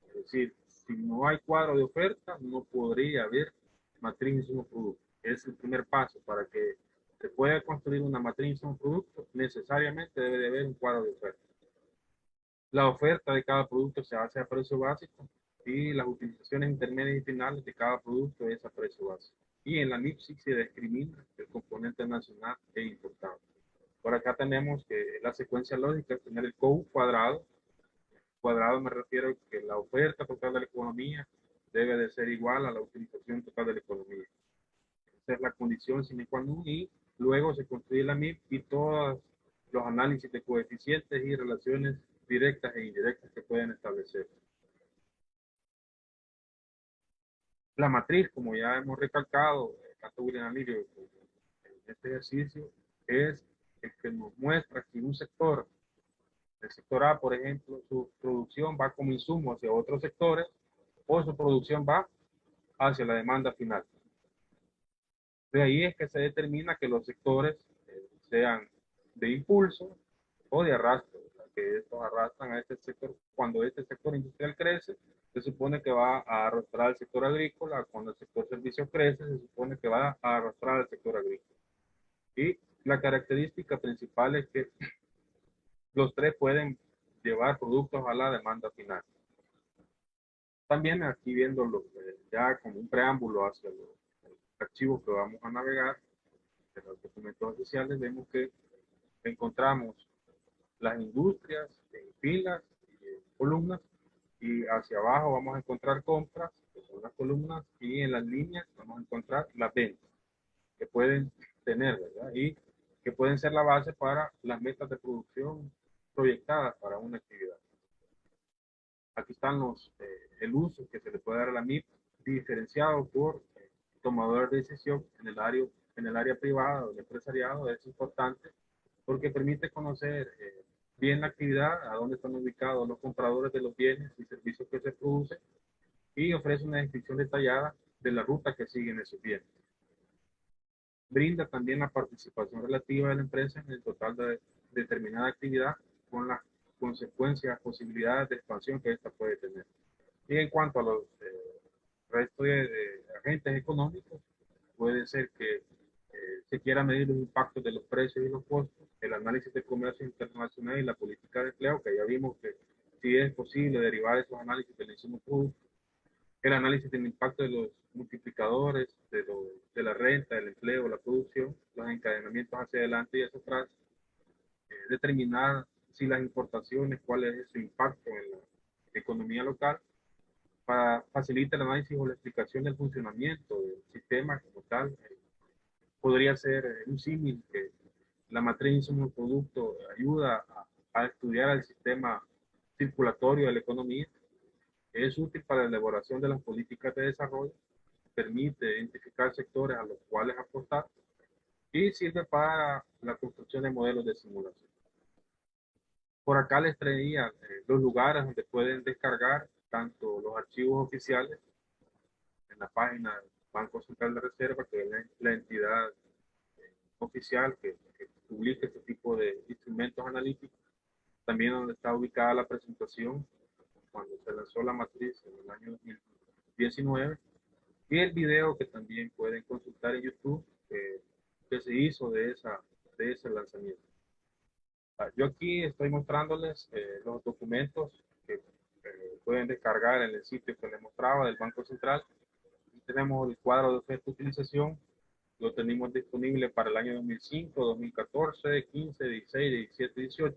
es decir, si no hay cuadro de oferta, no podría haber matriz de insumos producto. Es el primer paso para que se pueda construir una matriz de insumos producto, necesariamente debe de haber un cuadro de oferta. La oferta de cada producto se hace a precio básico y las utilizaciones intermedias y finales de cada producto es a precio básico. Y en la NIPSI se discrimina el componente nacional e importado. Por acá tenemos que la secuencia lógica es tener el COU cuadrado. Cuadrado me refiero a que la oferta total de la economía debe de ser igual a la utilización total de la economía. Esa es la condición sine qua non y luego se construye la MIP y todos los análisis de coeficientes y relaciones directas e indirectas que pueden establecer. La matriz, como ya hemos recalcado, tanto William Alirio en este ejercicio, es el que nos muestra que un sector, el sector A, por ejemplo, su producción va como insumo hacia otros sectores o su producción va hacia la demanda final. De ahí es que se determina que los sectores sean de impulso o de arrastre, que estos arrastran a este sector. Cuando este sector industrial crece, se supone que va a arrastrar al sector agrícola. Cuando el sector servicios crece, se supone que va a arrastrar al sector agrícola. Y la característica principal es que los tres pueden llevar productos a la demanda final. También aquí viendo ya como un preámbulo hacia los archivos que vamos a navegar, de los documentos oficiales, vemos que encontramos las industrias en filas y en columnas, y hacia abajo vamos a encontrar compras, que son las columnas, y en las líneas vamos a encontrar las ventas que pueden tener, ¿verdad? Y que pueden ser la base para las metas de producción proyectadas para una actividad. Aquí están el uso que se le puede dar a la MIP diferenciado por tomadores de decisión en el área privada o el empresariado. Es importante porque permite conocer bien la actividad, a dónde están ubicados los compradores de los bienes y servicios que se producen, y ofrece una descripción detallada de la ruta que siguen esos bienes. Brinda también la participación relativa de la empresa en el total de determinada actividad, con las consecuencias, posibilidades de expansión que ésta puede tener. Y en cuanto a los restos de agentes económicos, puede ser que se quiera medir los impactos de los precios y los costos, el análisis de comercio internacional y la política de empleo, que ya vimos que sí es posible derivar esos análisis del insumo producto, el análisis del impacto de los multiplicadores, de la renta, del empleo, la producción, los encadenamientos hacia adelante y hacia atrás, determinar si las importaciones, cuál es su impacto en la economía local, para facilitar el análisis o la explicación del funcionamiento del sistema como tal. Podría ser un símil que la matriz insumo producto ayuda a estudiar el sistema circulatorio de la economía. Es útil para la elaboración de las políticas de desarrollo, permite identificar sectores a los cuales apostar y sirve para la construcción de modelos de simulación. Por acá les traía los lugares donde pueden descargar tanto los archivos oficiales en la página del Banco Central de Reserva, que es la entidad oficial que publica este tipo de instrumentos analíticos, también donde está ubicada la presentación cuando se lanzó la matriz en el año 2019, y el video que también pueden consultar en YouTube que se hizo de ese lanzamiento. Yo aquí estoy mostrándoles los documentos que pueden descargar en el sitio que les mostraba del Banco Central. Aquí tenemos el cuadro de oferta de utilización, lo tenemos disponible para el año 2005, 2014, 15, 16, 17, 18.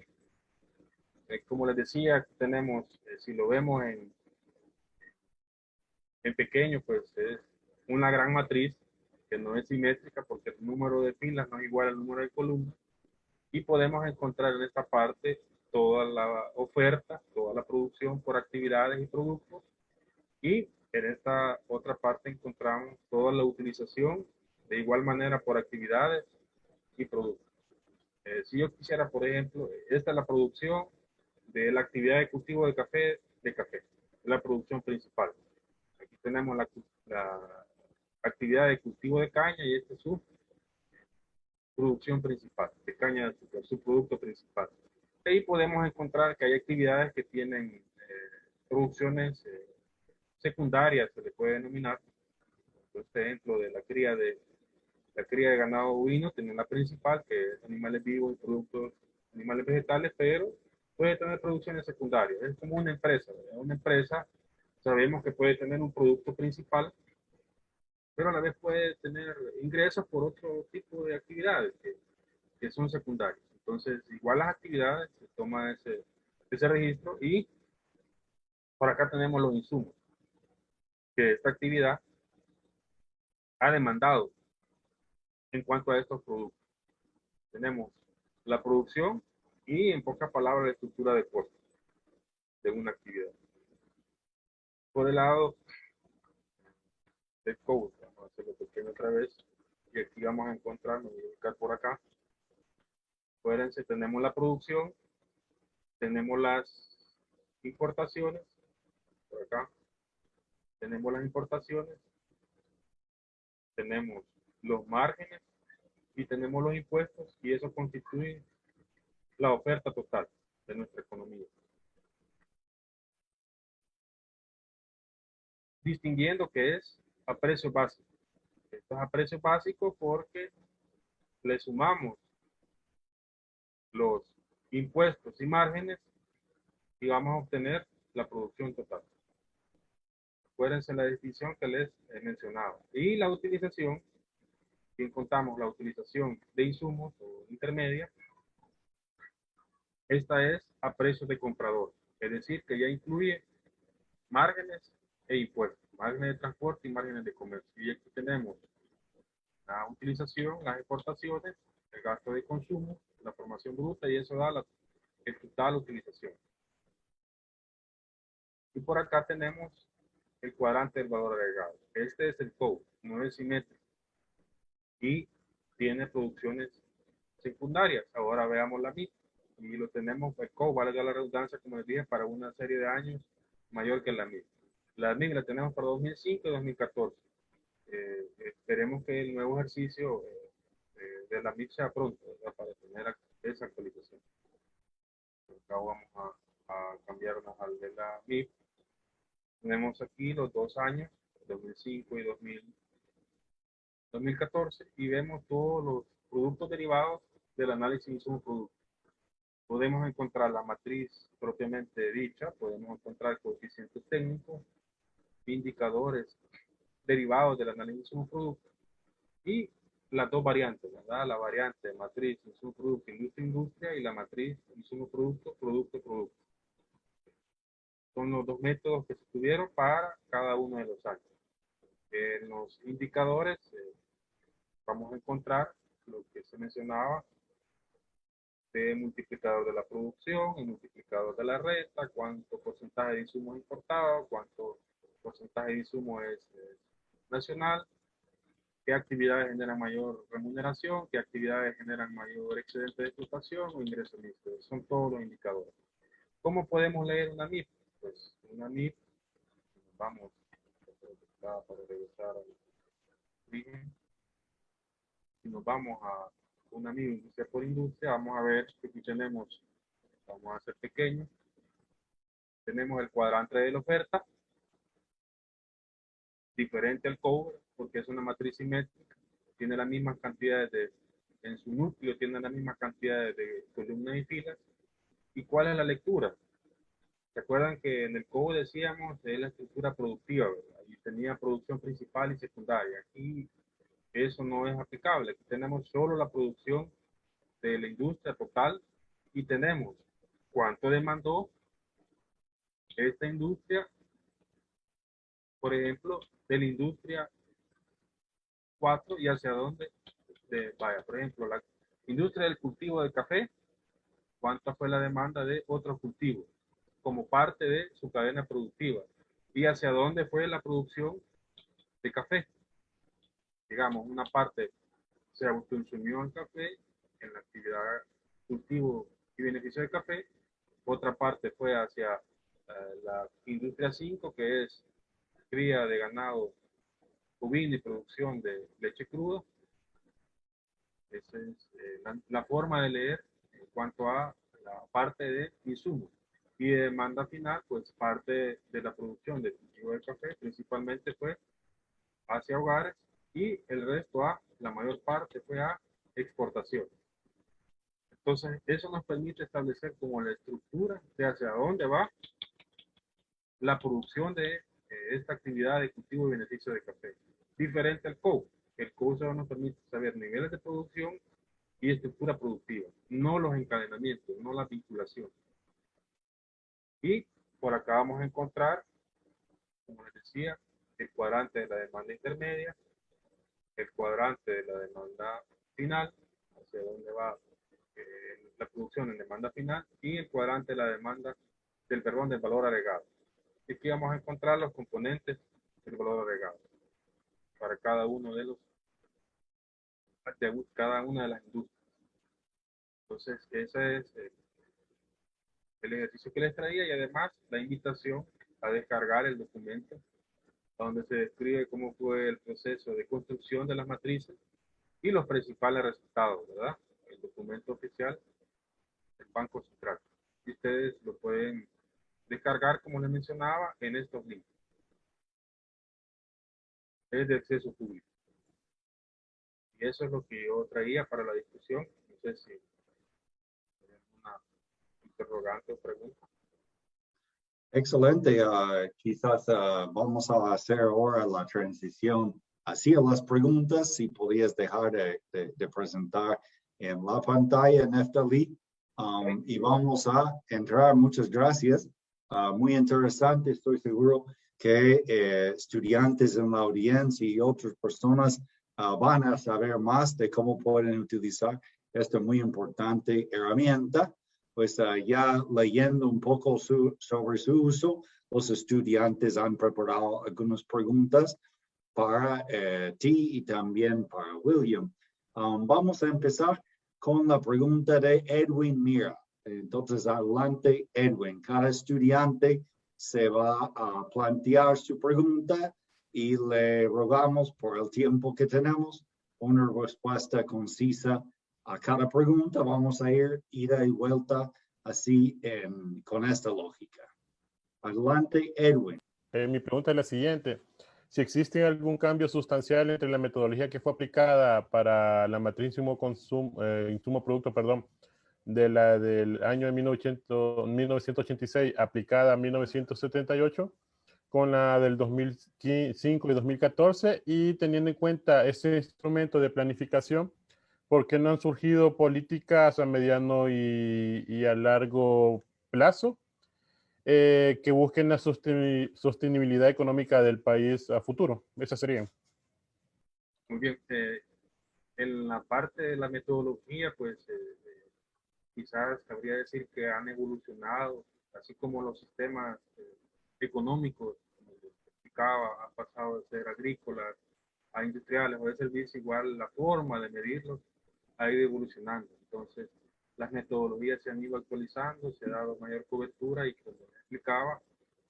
Como les decía, tenemos, si lo vemos en pequeño, pues es una gran matriz que no es simétrica porque el número de filas no es igual al número de columnas, y podemos encontrar en esta parte toda la oferta, toda la producción por actividades y productos, y en esta otra parte encontramos toda la utilización de igual manera por actividades y productos. Si yo quisiera, por ejemplo, esta es la producción de la actividad de cultivo de café, la producción principal. Aquí tenemos la actividad de cultivo de caña, y este es su producción principal, de caña de azúcar, su producto principal. Ahí podemos encontrar que hay actividades que tienen producciones secundarias, se le puede denominar. Por ejemplo, de la cría de ganado bovino, tiene la principal, que es animales vivos y productos animales vegetales, pero puede tener producciones secundarias. Es como una empresa, ¿verdad? Una empresa sabemos que puede tener un producto principal, pero a la vez puede tener ingresos por otro tipo de actividades que son secundarias. Entonces, igual las actividades, se toma ese registro, y por acá tenemos los insumos que esta actividad ha demandado en cuanto a estos productos. Tenemos la producción y, en pocas palabras, la estructura de costos de una actividad. Por el lado del code, vamos a hacerlo pequeño otra vez, y aquí vamos a encontrar, me voy a ubicar por acá. Acuérdense, tenemos la producción, tenemos las importaciones, por acá, tenemos las importaciones, tenemos los márgenes y tenemos los impuestos, y eso constituye la oferta total de nuestra economía. Distinguiendo que es a precio básico. Esto es a precio básico porque le sumamos los impuestos y márgenes y vamos a obtener la producción total. Acuérdense la distinción que les he mencionado. Y la utilización, si contamos la utilización de insumos o intermedia, esta es a precios de comprador. Es decir, que ya incluye márgenes e impuestos, márgenes de transporte y márgenes de comercio. Y aquí tenemos la utilización, las exportaciones, el gasto de consumo, la formación bruta, y eso da la total utilización. Y por acá tenemos el cuadrante del valor agregado. Este es el COU, no es simétrico. Y tiene producciones secundarias. Ahora veamos la MIP. Y lo tenemos, el COU, valga la redundancia, como les dije, para una serie de años mayor que la MIP. La MIP la tenemos para 2005 y 2014. Esperemos que el nuevo ejercicio de la MIP sea pronto, ¿verdad? Para tener esa actualización. Acá vamos a cambiarnos al de la MIP. Tenemos aquí los 2 años, 2005 y 2014, y vemos todos los productos derivados del análisis de insumos productos. Podemos encontrar la matriz propiamente dicha, podemos encontrar coeficientes técnicos, indicadores derivados del análisis de insumos productos, y las dos variantes, ¿verdad? La variante matriz insumo producto industria y la matriz insumo producto producto. Son los dos métodos que se tuvieron para cada uno de los años. En los indicadores vamos a encontrar lo que se mencionaba de multiplicador de la producción, el multiplicador de la renta, cuánto porcentaje de insumos importados, cuánto porcentaje de insumos es nacional, qué actividades generan mayor remuneración, qué actividades generan mayor excedente de explotación o ingresos líquidos. Son todos los indicadores. ¿Cómo podemos leer una MIP? Pues una MIP, vamos para regresar al origen. Si nos vamos a una MIP industria por industria, vamos a ver que aquí tenemos, vamos a hacer pequeño, tenemos el cuadrante de la oferta, diferente al cobre, porque es una matriz simétrica, tiene las mismas cantidades en su núcleo tiene las mismas cantidades de columnas y filas. ¿Y cuál es la lectura? ¿Se acuerdan que en el cobre decíamos de la estructura productiva, ¿verdad? Y tenía producción principal y secundaria? Aquí eso no es aplicable. Aquí tenemos solo la producción de la industria total y tenemos cuánto demandó esta industria, por ejemplo, de la industria 4 y hacia dónde vaya. Por ejemplo, la industria del cultivo de café, cuánta fue la demanda de otros cultivos como parte de su cadena productiva y hacia dónde fue la producción de café. Digamos, una parte se autoconsumió en café, en la actividad cultivo y beneficio de café, otra parte fue hacia la industria 5, que es cría de ganado bovino y producción de leche cruda. Esa es la forma de leer en cuanto a la parte de insumos. Y de demanda final, pues parte de la producción de cultivo de café, principalmente fue hacia hogares y el resto la mayor parte fue a exportación. Entonces, eso nos permite establecer como la estructura de hacia dónde va la producción de esta actividad de cultivo y beneficio de café. Diferente al COU. El COU solo nos permite saber niveles de producción y estructura productiva, no los encadenamientos, no la vinculación. Y por acá vamos a encontrar, como les decía, el cuadrante de la demanda intermedia, el cuadrante de la demanda final, hacia dónde va la producción en demanda final, y el cuadrante de la demanda del valor agregado. Y aquí vamos a encontrar los componentes del valor agregado para cada uno de cada una de las industrias. Entonces, ese es el ejercicio que les traía y además la invitación a descargar el documento donde se describe cómo fue el proceso de construcción de las matrices y los principales resultados, ¿verdad? El documento oficial del Banco Central. Y ustedes lo pueden descargar, como les mencionaba, en estos links. Es de acceso público. Y eso es lo que yo traía para la discusión. No sé si tienen una interrogante o pregunta. Excelente. Quizás vamos a hacer ahora la transición hacia las preguntas. Si podías dejar de presentar en la pantalla, Neftali. Y vamos a entrar. Muchas gracias. Muy interesante. Estoy seguro que estudiantes en la audiencia y otras personas van a saber más de cómo pueden utilizar esta muy importante herramienta. Pues ya leyendo un poco sobre su uso, los estudiantes han preparado algunas preguntas para ti y también para William. Vamos a empezar con la pregunta de Edwin Mira. Entonces, adelante, Edwin. Cada estudiante se va a plantear su pregunta y le rogamos por el tiempo que tenemos una respuesta concisa a cada pregunta. Vamos a ir ida y vuelta así con esta lógica. Adelante, Edwin. Mi pregunta es la siguiente. Si existe algún cambio sustancial entre la metodología que fue aplicada para la matriz insumo-producto, del año de 1986 aplicada a 1978 con la del 2005 y 2014, y teniendo en cuenta ese instrumento de planificación, ¿por qué no han surgido políticas a mediano y a largo plazo que busquen la sostenibilidad económica del país a futuro? Esas serían. Muy bien. En la parte de la metodología, pues quizás cabría decir que han evolucionado, así como los sistemas económicos, como les explicaba, han pasado de ser agrícolas a industriales o de servicios. Igual la forma de medirlos ha ido evolucionando. Entonces, las metodologías se han ido actualizando, se ha dado mayor cobertura y, como les explicaba,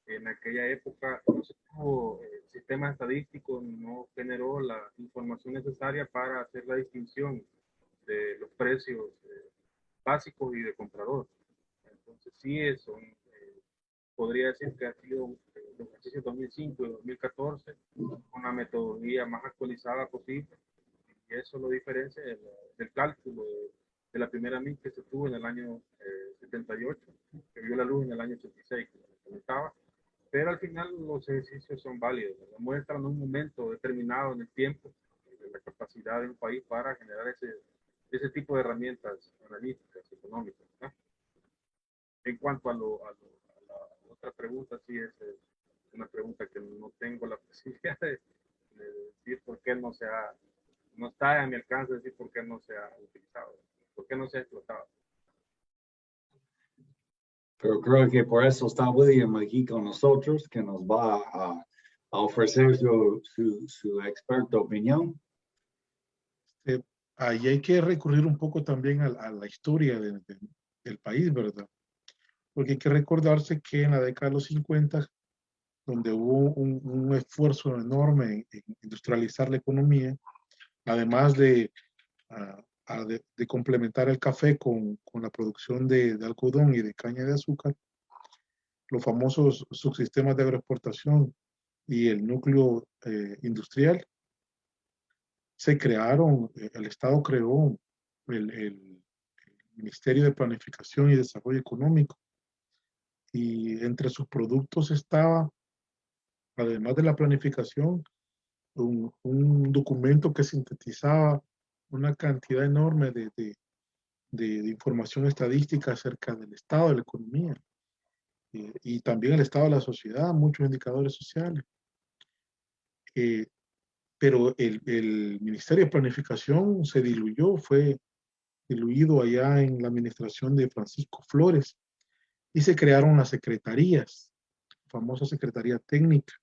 en aquella época no se tuvo sistema estadístico, no generó la información necesaria para hacer la distinción de los precios básicos y de comprador. Entonces, sí, eso podría decir que ha sido los ejercicios 2005 y 2014 una metodología más actualizada posible, y eso lo diferencia del cálculo de la primera MIT que se tuvo en el año 78, que vio la luz en el año 86, como les comentaba. Pero al final los ejercicios son válidos, muestran un momento determinado en el tiempo de la capacidad de un país para generar ese tipo de herramientas analíticas, económicas, ¿no? En cuanto a la otra pregunta, sí es una pregunta que no tengo la posibilidad de decir por qué no está a mi alcance decir por qué no se ha utilizado, por qué no se ha explotado. Pero creo que por eso está William aquí con nosotros, que nos va a ofrecer su experta opinión. Ahí hay que recurrir un poco también a la historia del país, ¿verdad? Porque hay que recordarse que en la década de los 50, donde hubo un esfuerzo enorme en industrializar la economía, además de complementar el café con la producción de algodón y de caña de azúcar, los famosos subsistemas de agroexportación y el núcleo industrial, se crearon, el Estado creó el Ministerio de Planificación y Desarrollo Económico, y entre sus productos estaba, además de la planificación, un documento que sintetizaba una cantidad enorme de información estadística acerca del estado de la economía y también el estado de la sociedad, muchos indicadores sociales. Pero el Ministerio de Planificación se diluyó, fue diluido allá en la administración de Francisco Flores, y se crearon las secretarías, la famosa Secretaría Técnica.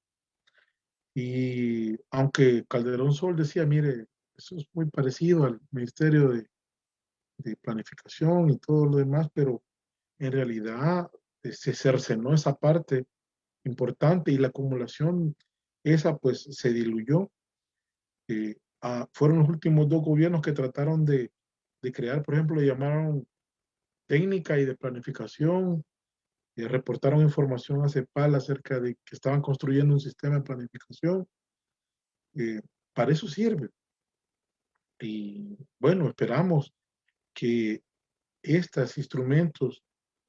Y aunque Calderón Sol decía, mire, eso es muy parecido al Ministerio de Planificación y todo lo demás, pero en realidad se cercenó esa parte importante, y la acumulación esa pues se diluyó. Fueron los últimos dos gobiernos que trataron de crear, por ejemplo, le llamaron técnica y de planificación, y reportaron información a CEPAL acerca de que estaban construyendo un sistema de planificación. Para eso sirve. Y bueno, esperamos que estos instrumentos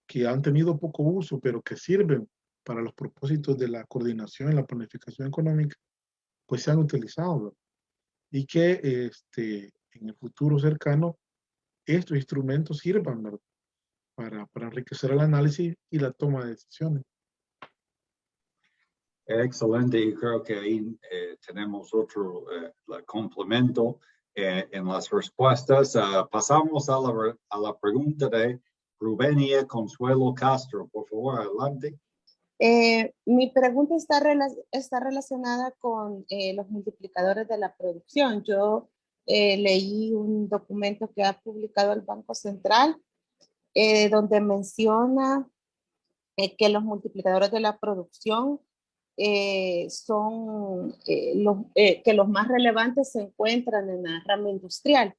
que han tenido poco uso, pero que sirven para los propósitos de la coordinación y la planificación económica, pues se han utilizado, ¿verdad? Y que en el futuro cercano estos instrumentos sirvan, ¿verdad? Para enriquecer el análisis y la toma de decisiones. Excelente, y creo que ahí tenemos otro complemento en las respuestas. Pasamos a la pregunta de Rubenia Consuelo Castro. Por favor, adelante. Mi pregunta está relacionada con los multiplicadores de la producción. Yo leí un documento que ha publicado el Banco Central donde menciona que los multiplicadores de la producción son que los más relevantes se encuentran en la rama industrial,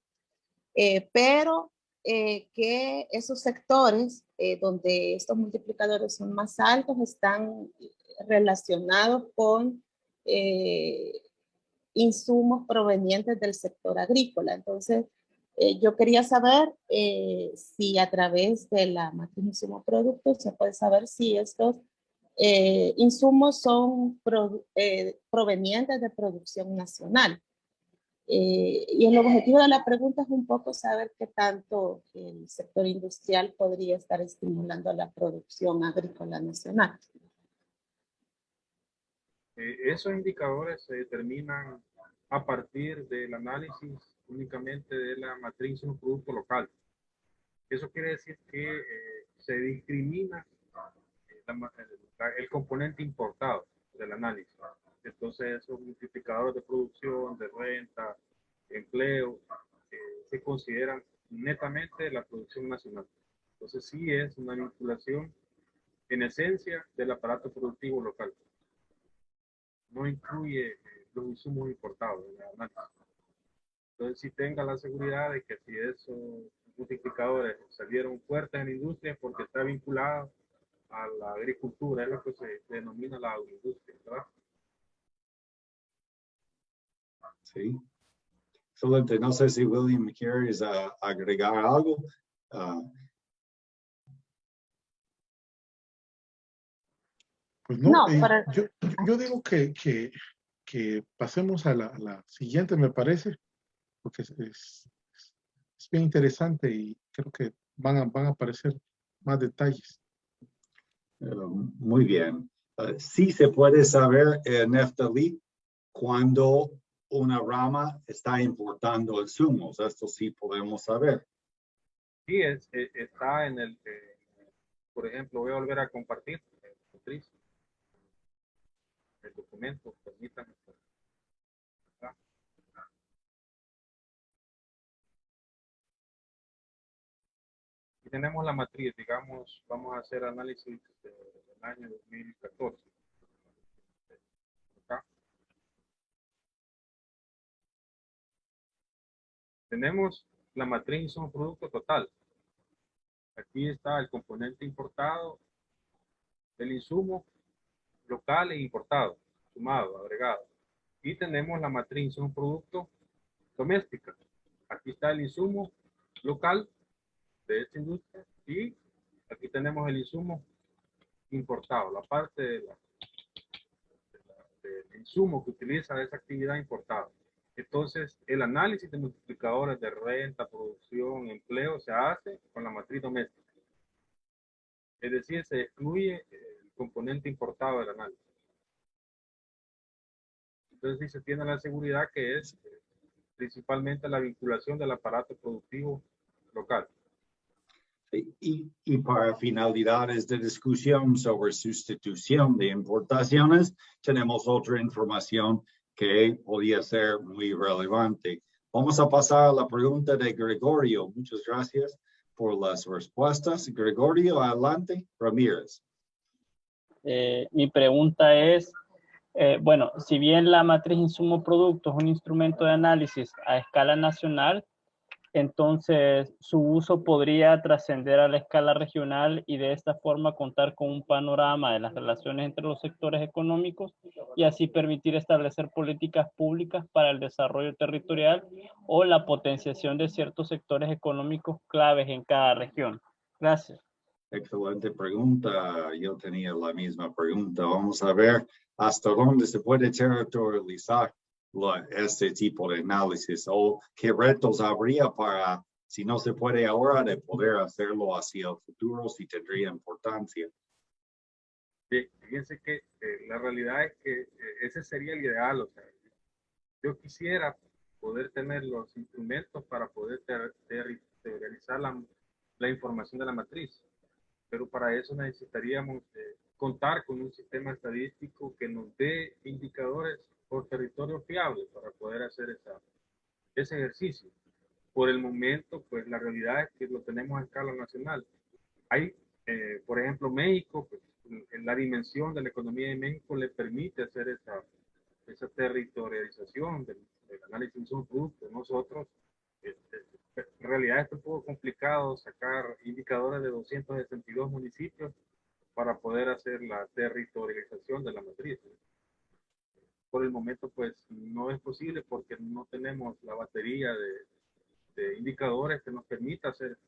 pero que esos sectores donde estos multiplicadores son más altos están relacionados con insumos provenientes del sector agrícola. Entonces, yo quería saber si a través de la matriz insumo productos se puede saber si estos insumos son provenientes de producción nacional. Y el objetivo de la pregunta es un poco saber qué tanto el sector industrial podría estar estimulando la producción agrícola nacional. Esos indicadores se determinan a partir del análisis únicamente de la matriz de un producto local. Eso quiere decir que se discrimina el componente importado del análisis. Entonces, esos multiplicadores de producción, de renta, empleo, se consideran netamente la producción nacional. Entonces, sí es una vinculación en esencia del aparato productivo local. No incluye los insumos importados en el análisis. Entonces, si tenga la seguridad de que si esos multiplicadores salieron fuertes en la industria es porque está vinculado a la agricultura, es lo que se denomina la agroindustria, ¿verdad? Sí. Excelente. No sé si William quieres agregar algo. Pues no, No, para... yo digo que pasemos a la siguiente, me parece, porque es bien interesante y creo que van a aparecer más detalles. Muy bien. Sí se puede saber, Neftali, cuando una rama está importando insumos. Esto sí podemos saber. Sí, está en el, por ejemplo, voy a volver a compartir el documento, permítanme. Y tenemos la matriz, digamos, vamos a hacer análisis del año 2014. Acá. Tenemos la matriz insumo producto total. Aquí está el componente importado, el insumo local e importado, sumado, agregado. Y tenemos la matriz insumo producto doméstica. Aquí está el insumo local de esta industria y aquí tenemos el insumo importado, la parte del insumo que utiliza esa actividad importada. Entonces, el análisis de multiplicadores de renta, producción, empleo se hace con la matriz doméstica. Es decir, se excluye el componente importado del análisis. Entonces, sí se tiene la seguridad que es principalmente la vinculación del aparato productivo local. Y para finalidades de discusión sobre sustitución de importaciones, tenemos otra información que podría ser muy relevante. Vamos a pasar a la pregunta de Gregorio. Muchas gracias por las respuestas. Gregorio, adelante. Ramírez. Mi pregunta es, bueno, si bien la matriz insumo producto es un instrumento de análisis a escala nacional, entonces su uso podría trascender a la escala regional y de esta forma contar con un panorama de las relaciones entre los sectores económicos y así permitir establecer políticas públicas para el desarrollo territorial o la potenciación de ciertos sectores económicos claves en cada región. Gracias. Excelente pregunta. Yo tenía la misma pregunta. Vamos a ver hasta dónde se puede territorializar este tipo de análisis o qué retos habría para, si no se puede ahora, de poder hacerlo hacia el futuro, si tendría importancia. Bien, fíjense que la realidad es que ese sería el ideal. O sea, yo quisiera poder tener los instrumentos para poder territorializar la información de la matriz, pero para eso necesitaríamos contar con un sistema estadístico que nos dé indicadores por territorio fiables para poder hacer ese ejercicio. Por el momento, pues la realidad es que lo tenemos a escala nacional. Hay, por ejemplo, México, pues, la dimensión de la economía de México le permite hacer esa territorialización del análisis de un producto. Nosotros, en realidad es un poco complicado sacar indicadores de 262 municipios para poder hacer la territorialización de la matriz. Por el momento, pues no es posible porque no tenemos la batería de indicadores que nos permita hacer.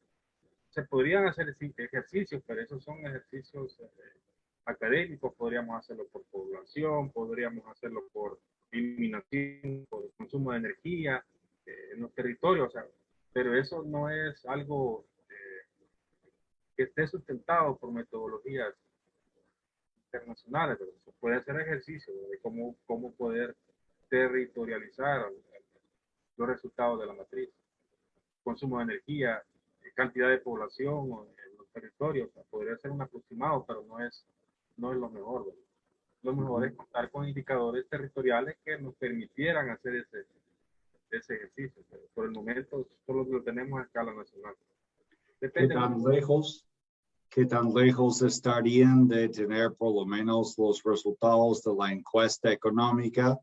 Se podrían hacer ejercicios, pero esos son ejercicios académicos. Podríamos hacerlo por población, podríamos hacerlo por eliminación, por consumo de energía en los territorios, o sea, pero eso no es algo que esté sustentado por metodologías internacionales, pero se puede hacer ejercicio de cómo poder territorializar los resultados de la matriz, consumo de energía, cantidad de población en los territorios. O sea, podría ser un aproximado, pero no es lo mejor, ¿verdad? Lo mejor es contar con indicadores territoriales que nos permitieran hacer ese ejercicio. Pero por el momento solo lo tenemos a escala nacional. Depende ¿Qué tan lejos estarían de tener por lo menos los resultados de la encuesta económica,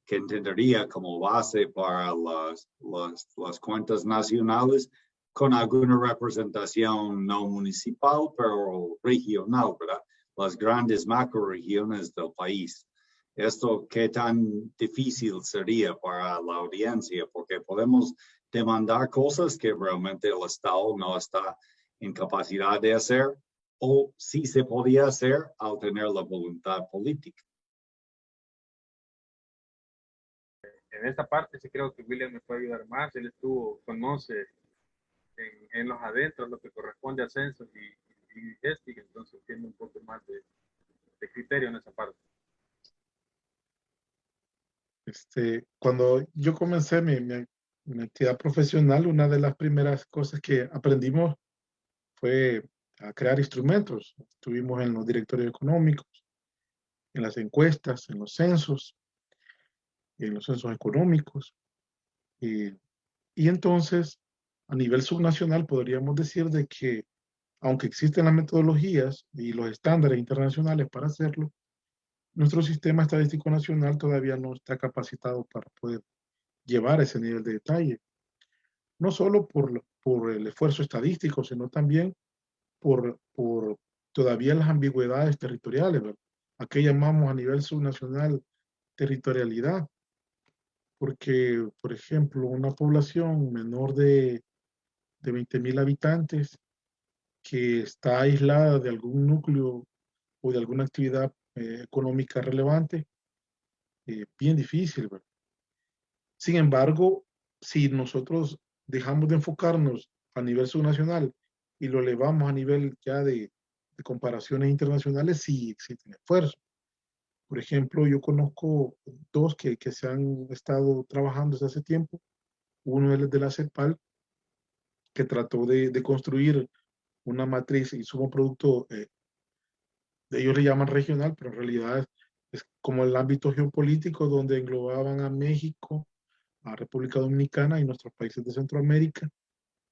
que entendería como base para las cuentas nacionales, con alguna representación no municipal, pero regional, ¿verdad? Las grandes macroregiones del país? Esto, ¿qué tan difícil sería para la audiencia? Porque podemos demandar cosas que realmente el Estado no está en capacidad de hacer, o sí se podía hacer al tener la voluntad política. En esta parte sí creo que William me puede ayudar más. Él conoce en los adentros lo que corresponde a censos y gesting, entonces tiene un poco más de criterio en esa parte. Cuando yo comencé mi actividad profesional, una de las primeras cosas que aprendimos fue a crear instrumentos. Estuvimos en los directorios económicos, en las encuestas, en los censos económicos. Y entonces, a nivel subnacional, podríamos decir de que, aunque existen las metodologías y los estándares internacionales para hacerlo, nuestro sistema estadístico nacional todavía no está capacitado para poder llevar ese nivel de detalle. No solo por el esfuerzo estadístico, sino también por todavía las ambigüedades territoriales, ¿verdad? ¿A qué llamamos a nivel subnacional territorialidad? Porque, por ejemplo, una población menor de 20.000 habitantes que está aislada de algún núcleo o de alguna actividad económica relevante, bien difícil, ¿verdad? Sin embargo, si nosotros dejamos de enfocarnos a nivel subnacional y lo elevamos a nivel ya de comparaciones internacionales, sí existen esfuerzos. Por ejemplo, yo conozco dos que se han estado trabajando desde hace tiempo. Uno es de la CEPAL, que trató de construir una matriz insumo producto, ellos le llaman regional, pero en realidad es como el ámbito geopolítico donde englobaban a México, a República Dominicana y nuestros países de Centroamérica.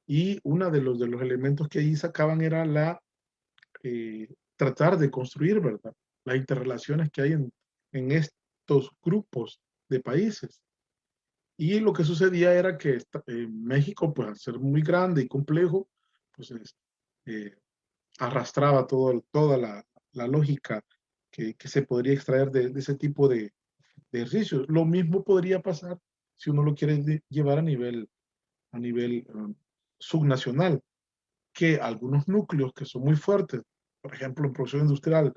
Y uno de los elementos que ahí sacaban era tratar de construir, ¿verdad?, las interrelaciones que hay en estos grupos de países. Y lo que sucedía era que México, pues al ser muy grande y complejo, pues arrastraba toda la lógica que se podría extraer de ese tipo de ejercicios. Lo mismo podría pasar si uno lo quiere llevar a nivel subnacional. que algunos núcleos que son muy fuertes, por ejemplo, en producción industrial,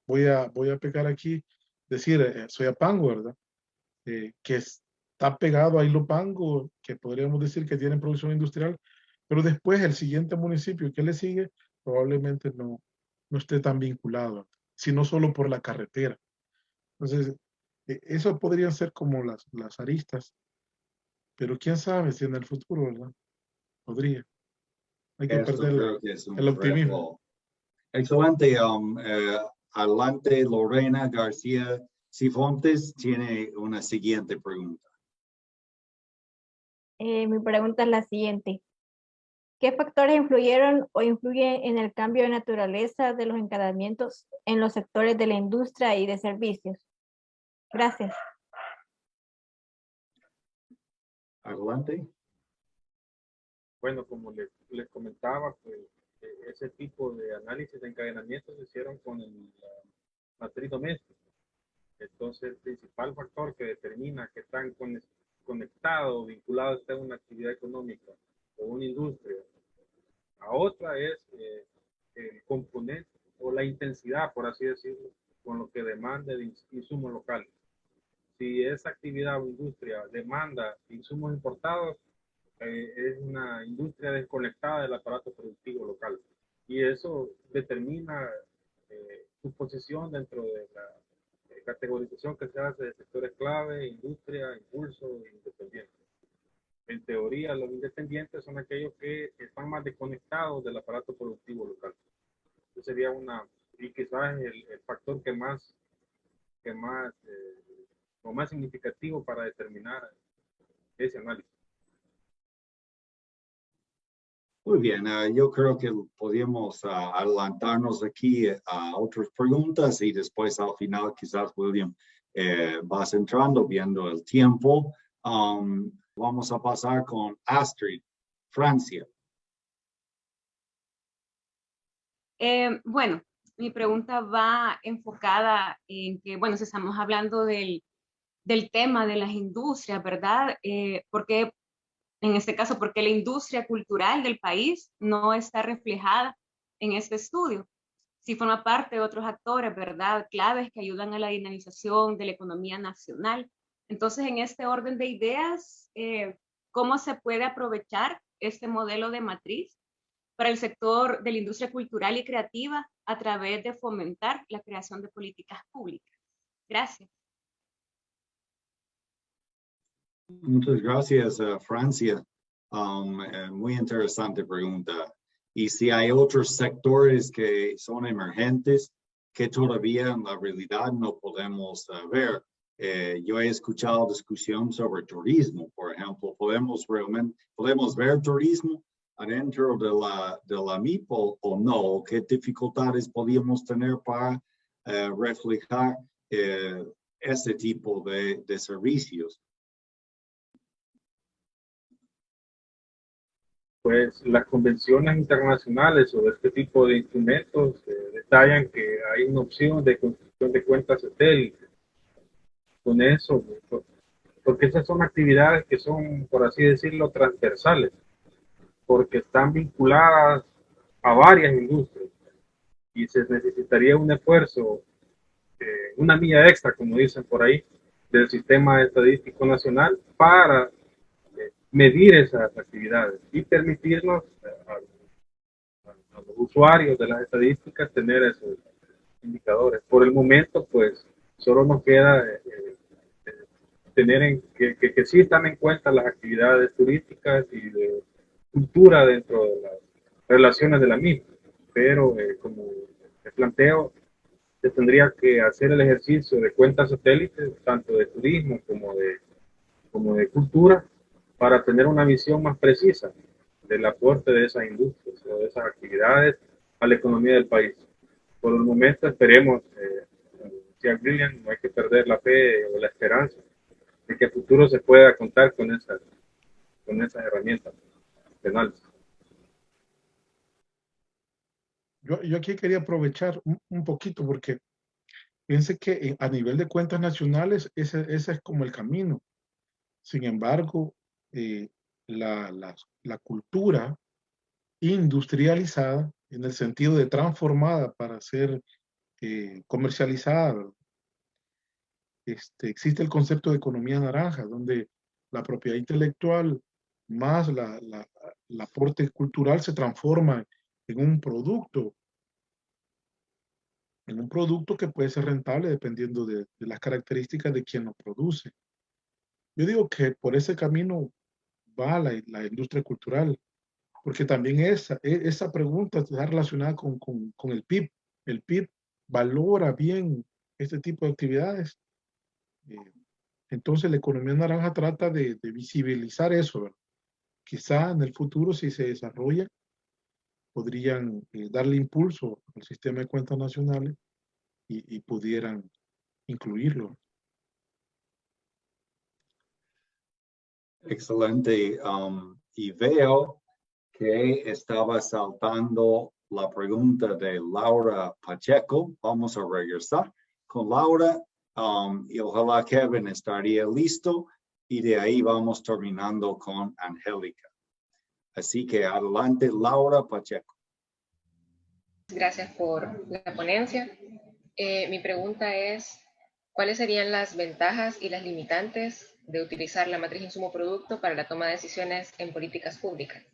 voy a pegar aquí, decir Soyapango, ¿verdad? Que está pegado a Ilopango, que podríamos decir que tiene producción industrial, pero después el siguiente municipio que le sigue probablemente no esté tan vinculado, sino solo por la carretera. Entonces, eso podrían ser como las aristas, pero quién sabe si en el futuro, ¿verdad? Podría. Hay que Esto perder creo que es un el optimismo. reto. Excelente. Adelante, Lorena García Cifontes tiene una siguiente pregunta. Mi pregunta es la siguiente. ¿Qué factores influyeron o influyen en el cambio de naturaleza de los encadenamientos en los sectores de la industria y de servicios? Gracias. Adelante. Bueno, como les comentaba, pues, ese tipo de análisis de encadenamiento se hicieron con la matriz doméstica. Entonces, el principal factor que determina que están conectados, vinculados a una actividad económica o una industria a otra es el componente o la intensidad, por así decirlo, con lo que demanda de insumos locales. Si esa actividad o industria demanda insumos importados, es una industria desconectada del aparato productivo local. Y eso determina su posición dentro de la categorización que se hace de sectores clave, industria, impulso, independiente. En teoría, los independientes son aquellos que están más desconectados del aparato productivo local. Eso sería y quizás el factor o más significativo para determinar ese análisis. Muy bien, yo creo que podemos adelantarnos aquí a otras preguntas y después al final quizás William vas entrando viendo el tiempo. Vamos a pasar con Astrid, Francia. Bueno, mi pregunta va enfocada en que, bueno, si estamos hablando del tema de las industrias, ¿verdad? Porque en este caso, porque la industria cultural del país no está reflejada en este estudio. Sí forma parte de otros actores, ¿verdad? Claves que ayudan a la dinamización de la economía nacional. Entonces, en este orden de ideas, ¿cómo se puede aprovechar este modelo de matriz para el sector de la industria cultural y creativa a través de fomentar la creación de políticas públicas? Gracias. Muchas gracias, Francia. Muy interesante pregunta. Y si hay otros sectores que son emergentes que todavía en la realidad no podemos ver. Yo he escuchado discusión sobre turismo, por ejemplo. ¿Podemos ver turismo adentro de la MIPO o no? ¿Qué dificultades podríamos tener para reflejar ese tipo de servicios? Pues las convenciones internacionales sobre este tipo de instrumentos detallan que hay una opción de construcción de cuentas satélites. Con eso, porque esas son actividades que son, por así decirlo, transversales, porque están vinculadas a varias industrias y se necesitaría un esfuerzo, una milla extra, como dicen por ahí, del Sistema Estadístico Nacional para medir esas actividades y permitirnos a los usuarios de las estadísticas tener esos indicadores. Por el momento, pues, solo nos queda tener que sí están en cuenta las actividades turísticas y de cultura dentro de las relaciones de la misma, pero como te planteo, se tendría que hacer el ejercicio de cuentas satélites, tanto de turismo como de cultura, para tener una visión más precisa del aporte de esas industrias o de esas actividades a la economía del país. Por el momento esperemos, decía William, no hay que perder la fe o la esperanza de que en el futuro se pueda contar con esas herramientas de análisis. Yo aquí quería aprovechar un poquito porque piense que a nivel de cuentas nacionales ese es como el camino. Sin embargo, la cultura industrializada, en el sentido de transformada para ser comercializada, ¿verdad? Existe el concepto de economía naranja, donde la propiedad intelectual más el aporte cultural se transforma en un producto que puede ser rentable dependiendo de las características de quien lo produce. Yo digo que por ese camino va la industria cultural, porque también esa pregunta está relacionada con el PIB. El PIB valora bien este tipo de actividades. Entonces la economía naranja trata de visibilizar eso, ¿verdad? Quizá en el futuro, si se desarrolla, podrían darle impulso al sistema de cuentas nacionales y pudieran incluirlo. Excelente. Y veo que estaba saltando la pregunta de Laura Pacheco. Vamos a regresar con Laura y ojalá Kevin estaría listo y de ahí vamos terminando con Angélica. Así que adelante, Laura Pacheco. Gracias por la ponencia. Mi pregunta es, ¿cuáles serían las ventajas y las limitantes de utilizar la matriz insumo-producto para la toma de decisiones en políticas públicas?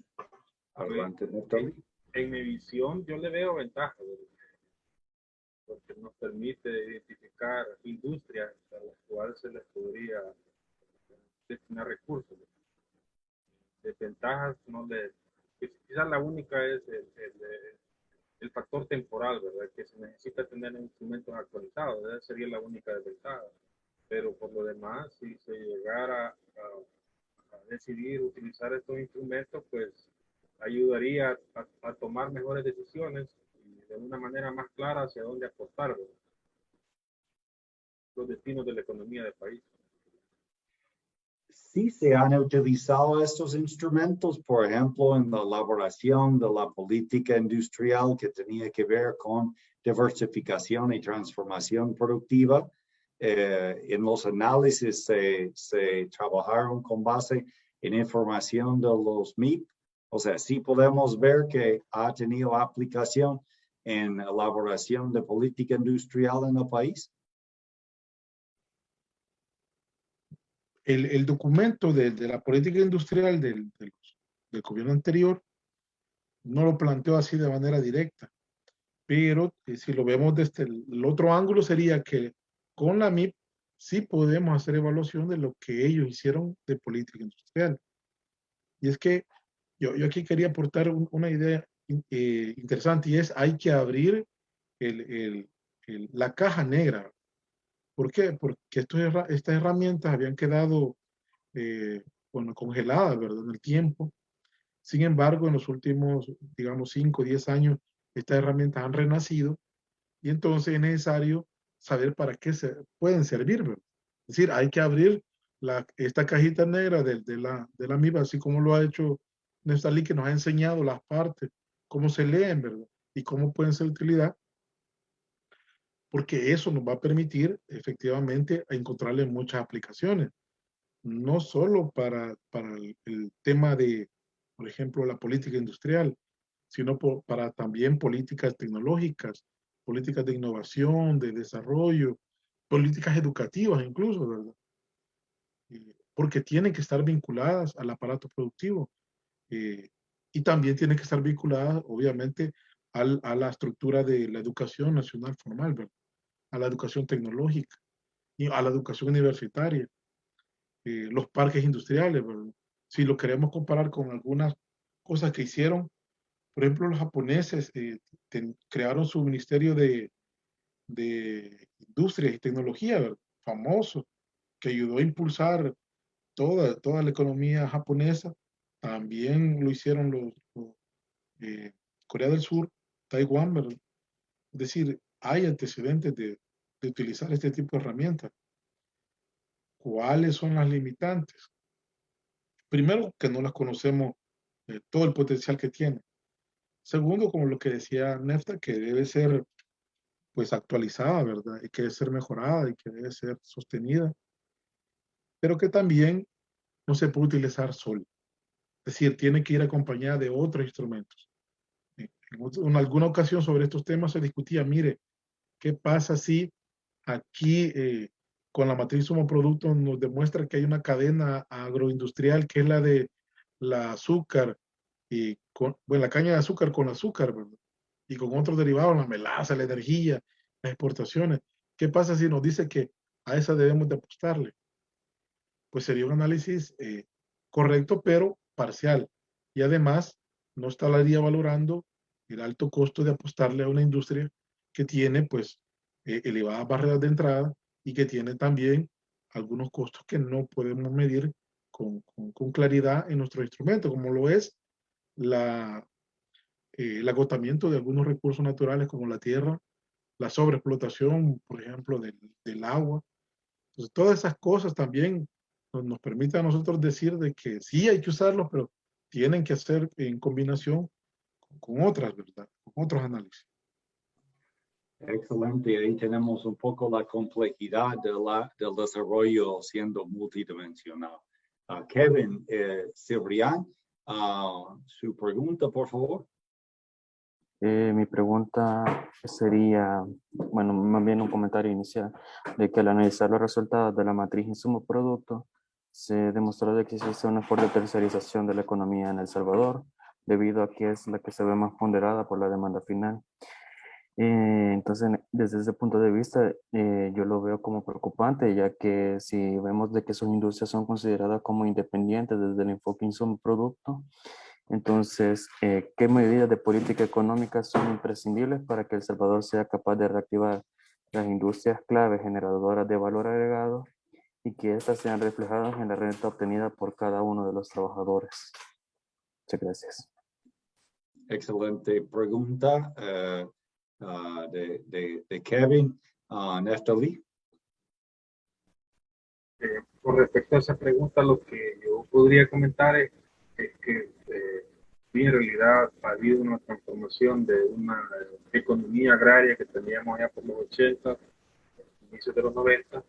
Adelante, Néstor. En mi visión, yo le veo ventajas, porque nos permite identificar industrias a las cuales se les podría destinar recursos. Desventajas, no le, quizás la única es el factor temporal, ¿verdad? Que se necesita tener instrumentos actualizados, esa sería la única desventaja. Pero por lo demás, si se llegara a decidir utilizar estos instrumentos, pues ayudaría a tomar mejores decisiones y de una manera más clara hacia dónde aportar, ¿verdad? Los destinos de la economía del país. Sí se han utilizado estos instrumentos, por ejemplo, en la elaboración de la política industrial que tenía que ver con diversificación y transformación productiva. En los análisis se trabajaron con base en información de los MIP. O sea, sí podemos ver que ha tenido aplicación en elaboración de política industrial en el país. El documento de la política industrial del gobierno anterior no lo planteó así de manera directa, pero si lo vemos desde el otro ángulo sería que con la MIP sí podemos hacer evaluación de lo que ellos hicieron de política industrial. Y es que yo aquí quería aportar una idea interesante y es hay que abrir la caja negra. ¿Por qué? Porque estas herramientas habían quedado bueno, congeladas, ¿verdad? En el tiempo. Sin embargo, en los últimos, digamos, 5 o 10 años, estas herramientas han renacido y entonces es necesario saber para qué se pueden servir, ¿verdad? Es decir, hay que abrir esta cajita negra de la MIB, así como lo ha hecho Néstor Lee, que nos ha enseñado las partes, cómo se leen, ¿verdad? Y cómo pueden ser de utilidad, porque eso nos va a permitir efectivamente encontrarle muchas aplicaciones, no solo para el tema de, por ejemplo, la política industrial, sino para también políticas tecnológicas, políticas de innovación, de desarrollo, políticas educativas incluso, ¿verdad? Porque tienen que estar vinculadas al aparato productivo y también tienen que estar vinculadas, obviamente, a la estructura de la educación nacional formal, ¿verdad? A la educación tecnológica y a la educación universitaria, los parques industriales, ¿verdad? Si lo queremos comparar con algunas cosas que hicieron, por ejemplo, los japoneses crearon su ministerio de industrias y tecnología, ¿verdad? Famoso, que ayudó a impulsar toda la economía japonesa. También lo hicieron Corea del Sur, Taiwán, ¿verdad? Es decir, hay antecedentes de utilizar este tipo de herramientas. ¿Cuáles son las limitantes? Primero, que no las conocemos todo el potencial que tiene. Segundo, como lo que decía Nefta, que debe ser pues actualizada, ¿verdad? Y que debe ser mejorada y que debe ser sostenida, pero que también no se puede utilizar solo. Es decir, tiene que ir acompañada de otros instrumentos. En alguna ocasión sobre estos temas se discutía, mire, ¿qué pasa si aquí con la matriz producto nos demuestra que hay una cadena agroindustrial que es la de la azúcar y bueno, la caña de azúcar con azúcar, ¿verdad? Y con otros derivados, la melaza, la energía, las exportaciones. ¿Qué pasa si nos dice que a esa debemos de apostarle? Pues sería un análisis correcto, pero parcial. Y además, no estaría valorando el alto costo de apostarle a una industria que tiene, pues, elevadas barreras de entrada y que tiene también algunos costos que no podemos medir con claridad en nuestro instrumento, como lo es la, el agotamiento de algunos recursos naturales como la tierra, la sobreexplotación, por ejemplo, del agua. Entonces, todas esas cosas también nos permiten a nosotros decir de que sí hay que usarlos, pero tienen que hacer en combinación con otras, ¿verdad? Con otros análisis. Excelente, ahí tenemos un poco la complejidad del desarrollo siendo multidimensional. Kevin Cibrián, su pregunta, por favor. Mi pregunta sería, bueno, más bien un comentario inicial, de que al analizar los resultados de la matriz insumo-producto, se demostró de que existe una fuerte tercerización de la economía en El Salvador, debido a que es la que se ve más ponderada por la demanda final. Entonces, desde ese punto de vista, yo lo veo como preocupante, ya que si vemos de que sus industrias son consideradas como independientes desde el enfoque insumo-producto, entonces, ¿qué medidas de política económica son imprescindibles para que El Salvador sea capaz de reactivar las industrias clave generadoras de valor agregado y que éstas sean reflejadas en la renta obtenida por cada uno de los trabajadores? Muchas gracias. Excelente pregunta de Kevin. Natalie. Con respecto a esa pregunta, lo que yo podría comentar es que en realidad ha habido una transformación de una economía agraria que teníamos ya por los 80, inicios de los 90,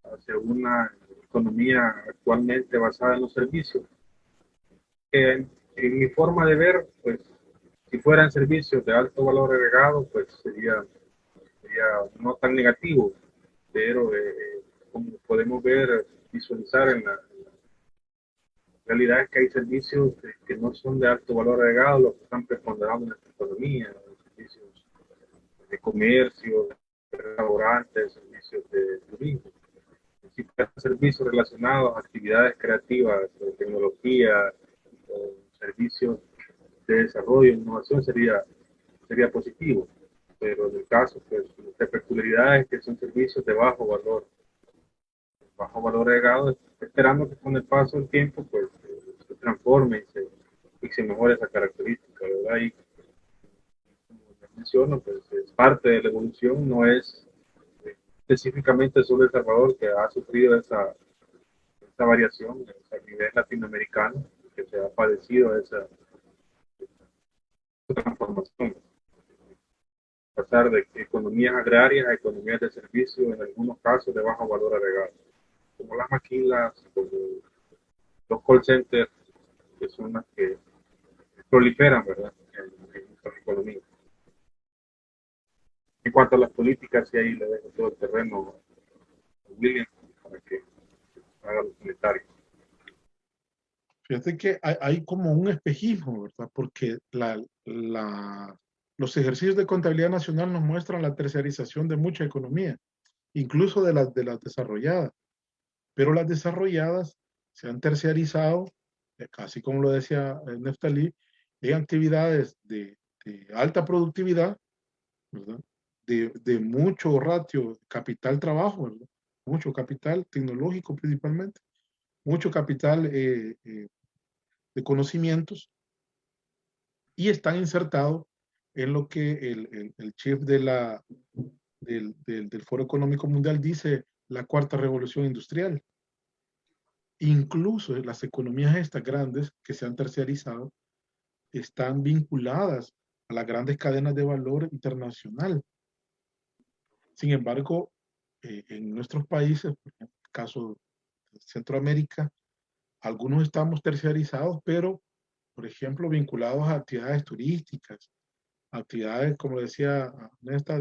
hacia una economía actualmente basada en los servicios. En mi forma de ver, pues, si fueran servicios de alto valor agregado, pues sería no tan negativo, pero como podemos ver, visualizar en la realidad es que hay servicios que no son de alto valor agregado, los que están preponderando en nuestra economía, servicios de comercio, de restaurantes, servicios de turismo. Servicios relacionados a actividades creativas, de tecnología, servicios de desarrollo e innovación sería positivo. Pero en el caso, pues, de peculiaridades que son servicios de bajo valor agregado, esperando que con el paso del tiempo, pues, se transforme y se mejore esa característica, ¿verdad? Y como menciono, pues, es parte de la evolución, no es específicamente solo El Salvador que ha sufrido esa variación a nivel latinoamericano, que se ha padecido esa transformación. Pasar de economías agrarias a economías de servicio, en algunos casos de bajo valor agregado, como las maquilas, como los call centers, que son las que proliferan, ¿verdad?, en nuestra economía. En cuanto a las políticas, y ahí le dejo todo el terreno a William para que haga los comentarios. Fíjate que hay como un espejismo, ¿verdad? Porque los ejercicios de contabilidad nacional nos muestran la terciarización de mucha economía, incluso de las desarrolladas. Pero las desarrolladas se han terciarizado, casi como lo decía Neftalí, en actividades de alta productividad, ¿verdad? De mucho ratio capital-trabajo, ¿verdad? Mucho capital tecnológico principalmente, mucho capital de conocimientos, y están insertados en lo que el chief del Foro Económico Mundial dice la cuarta revolución industrial. Incluso las economías estas grandes que se han terciarizado están vinculadas a las grandes cadenas de valor internacional. Sin embargo, en nuestros países, por ejemplo, en el caso de Centroamérica, algunos estamos terciarizados, pero, por ejemplo, vinculados a actividades turísticas, actividades, como decía Néstor,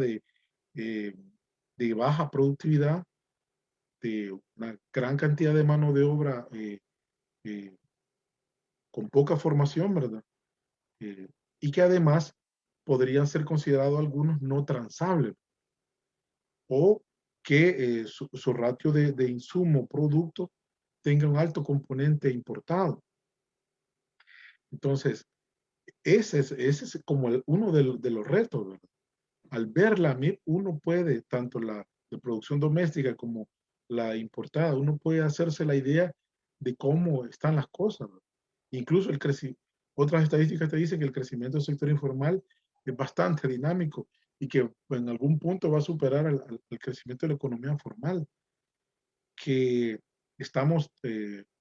de baja productividad, de una gran cantidad de mano de obra con poca formación, ¿verdad? Y que además podrían ser considerados algunos no transables o que su ratio de insumo, producto, tenga un alto componente importado. Entonces, ese es como uno de los retos, ¿verdad? Al ver la MIP, uno puede, tanto la de producción doméstica como la importada, uno puede hacerse la idea de cómo están las cosas, ¿verdad? Incluso otras estadísticas te dicen que el crecimiento del sector informal es bastante dinámico y que en algún punto va a superar al crecimiento de la economía formal, que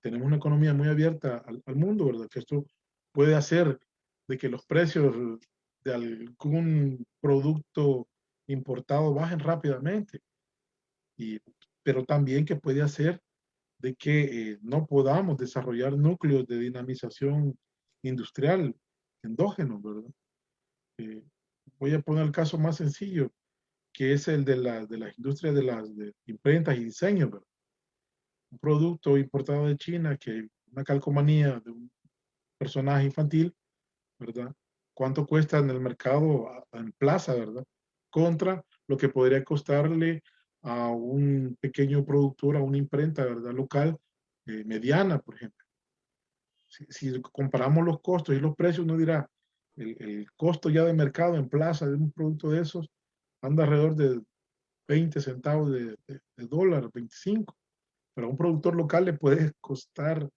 tenemos una economía muy abierta al mundo, ¿verdad? Que esto puede hacer de que los precios de algún producto importado bajen rápidamente, pero también que puede hacer de que no podamos desarrollar núcleos de dinamización industrial endógenos, ¿verdad? Voy a poner el caso más sencillo, que es el de las industrias de imprentas y diseño, ¿verdad? Un producto importado de China, que una calcomanía de un personaje infantil, ¿verdad? ¿Cuánto cuesta en el mercado, en plaza, ¿verdad? Contra lo que podría costarle a un pequeño productor, a una imprenta, ¿verdad? Local, mediana, por ejemplo. Si comparamos los costos y los precios, uno dirá, el costo ya de mercado en plaza de un producto de esos anda alrededor de 20 centavos de dólar, 25. Pero a un productor local le puede costar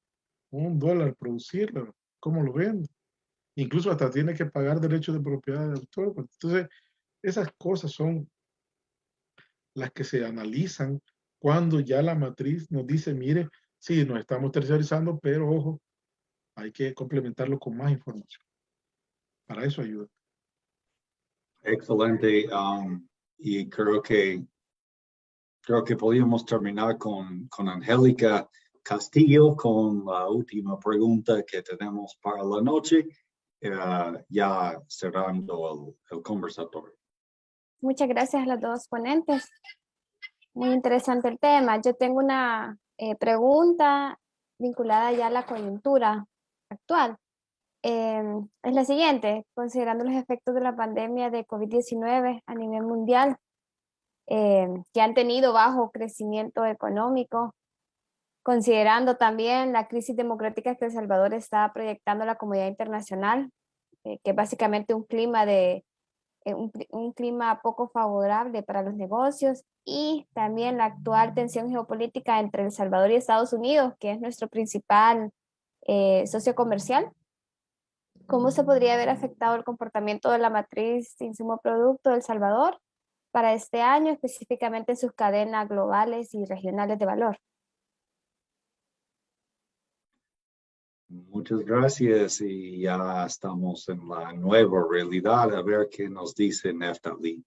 $1 producirlo. ¿Cómo lo vende? Incluso hasta tiene que pagar derechos de propiedad de autor. Entonces, esas cosas son las que se analizan cuando ya la matriz nos dice, mire, sí, nos estamos tercerizando, pero ojo, hay que complementarlo con más información. Para eso ayuda. Excelente. Y creo que podríamos terminar con Angélica Castillo con la última pregunta que tenemos para la noche, ya cerrando el conversatorio. Muchas gracias a las dos ponentes. Muy interesante el tema. Yo tengo una pregunta vinculada ya a la coyuntura actual. Es la siguiente: considerando los efectos de la pandemia de COVID-19 a nivel mundial, que han tenido bajo crecimiento económico, considerando también la crisis democrática que El Salvador está proyectando a la comunidad internacional, que es básicamente un clima poco favorable para los negocios, y también la actual tensión geopolítica entre El Salvador y Estados Unidos, que es nuestro principal socio comercial. ¿Cómo se podría haber afectado el comportamiento de la matriz de insumo producto de El Salvador para este año, específicamente en sus cadenas globales y regionales de valor? Muchas gracias, y ya estamos en la nueva realidad. A ver qué nos dice Neftali.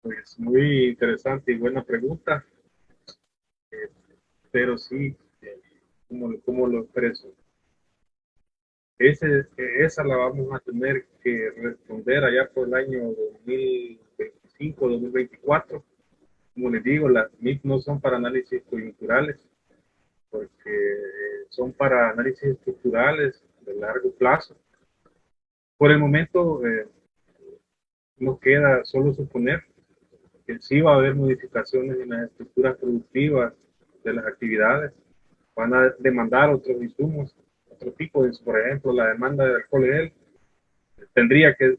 Pues muy interesante y buena pregunta, pero sí, ¿cómo lo expreso? Esa la vamos a tener que responder allá por el año 2025, 2024. Como les digo, las MIP no son para análisis coyunturales, porque son para análisis estructurales de largo plazo. Por el momento, nos queda solo suponer que sí va a haber modificaciones en las estructuras productivas de las actividades. Van a demandar otros insumos, otro tipo de, por ejemplo, la demanda de alcohol gel tendría que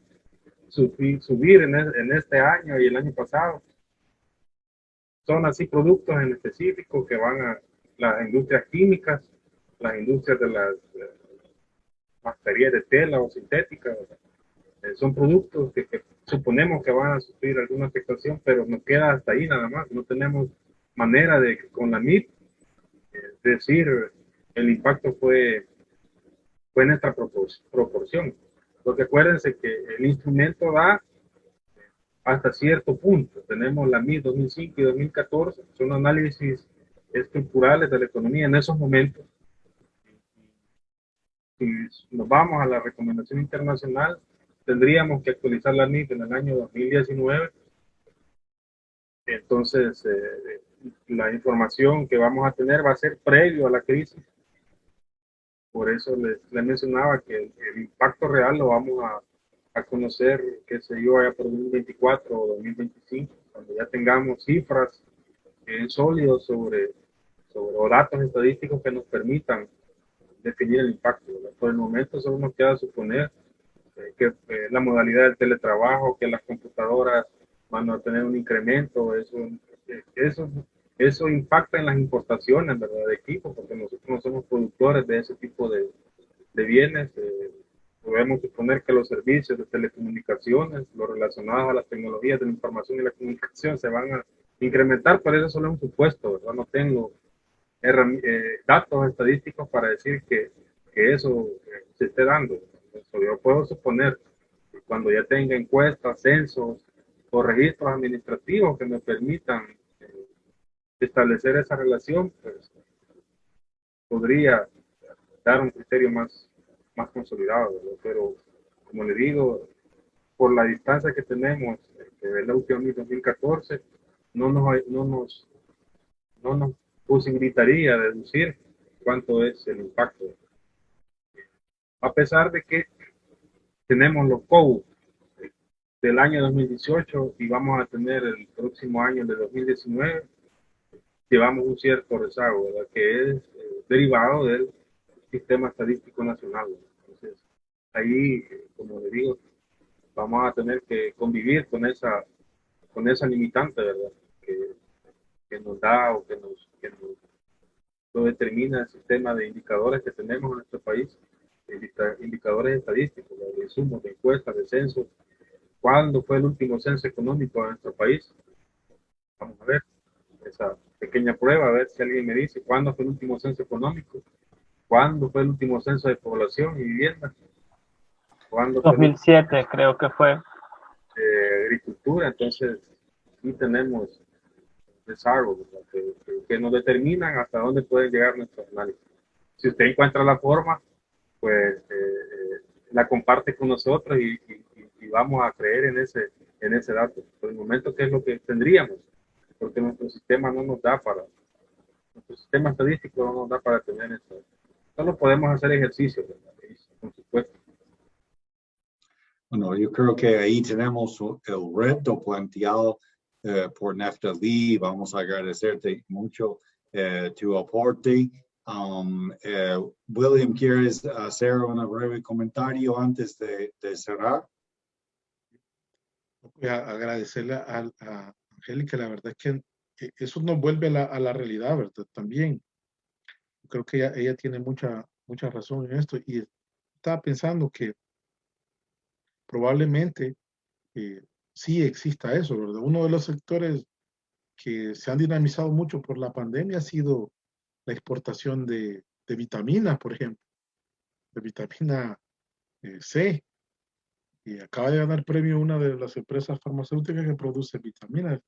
subir en este año y el año pasado. Son así productos en específico que van a las industrias químicas, las industrias de las mascarillas de tela o sintéticas. Son productos que suponemos que van a sufrir alguna afectación, pero nos queda hasta ahí nada más. No tenemos manera de, con la MIP, decir el impacto fue en esta proporción. Porque acuérdense que el instrumento va hasta cierto punto. Tenemos la MIP 2005 y 2014, son análisis estructurales de la economía en esos momentos. Si nos vamos a la recomendación internacional, tendríamos que actualizar la NIF en el año 2019. Entonces, la información que vamos a tener va a ser previo a la crisis. Por eso les mencionaba que el impacto real lo vamos a conocer, qué sé yo, allá por 2024 o 2025, cuando ya tengamos cifras sólidos sobre o datos estadísticos que nos permitan definir el impacto, ¿verdad? Por el momento solo nos queda suponer que la modalidad del teletrabajo, que las computadoras van a tener un incremento, eso impacta en las importaciones, ¿verdad?, de equipos, porque nosotros no somos productores de ese tipo de bienes. Podemos suponer que los servicios de telecomunicaciones, los relacionados a las tecnologías de la información y la comunicación, se van a incrementar, pero eso solo es un supuesto, ¿verdad? No tengo datos estadísticos para decir que eso se esté dando. Eso yo puedo suponer que cuando ya tenga encuestas, censos o registros administrativos que me permitan establecer esa relación, pues podría dar un criterio más consolidado, ¿verdad? Pero como le digo, por la distancia que tenemos del último 2014, no nos posibilitaría deducir cuánto es el impacto. A pesar de que tenemos los COU del año 2018 y vamos a tener el próximo año de 2019, llevamos un cierto rezago, ¿verdad?, que es derivado del Sistema Estadístico Nacional. Entonces, ahí, como le digo, vamos a tener que convivir con esa limitante, ¿verdad?, que nos da o que nos lo determina el sistema de indicadores que tenemos en nuestro país, indicadores estadísticos, de insumos, de encuestas, de censos. ¿Cuándo fue el último censo económico de nuestro país? Vamos a ver esa pequeña prueba, a ver si alguien me dice cuándo fue el último censo económico, cuándo fue el último censo de población y vivienda, cuándo fue 2007 creo que fue. Agricultura. Entonces, sí tenemos desarrollo que nos determinan hasta dónde pueden llegar nuestros análisis. Si usted encuentra la forma, pues la comparte con nosotros y vamos a creer en ese dato. Por el momento, ¿qué es lo que tendríamos? Porque nuestro sistema no nos da para, nuestro sistema estadístico no nos da para tener eso. Solo podemos hacer ejercicios, ¿verdad? Por supuesto. Bueno, yo creo que ahí tenemos el reto planteado por Neftali. Vamos a agradecerte mucho tu aporte. William, ¿quieres hacer un breve comentario antes de cerrar? Voy a agradecerle a Angélica. La verdad es que eso nos vuelve a la realidad, ¿verdad? También. Creo que ella tiene mucha razón en esto. Y estaba pensando que probablemente sí exista eso, ¿verdad? Uno de los sectores que se han dinamizado mucho por la pandemia ha sido la exportación de vitaminas, por ejemplo, de vitamina C. Y acaba de ganar premio una de las empresas farmacéuticas que produce vitaminas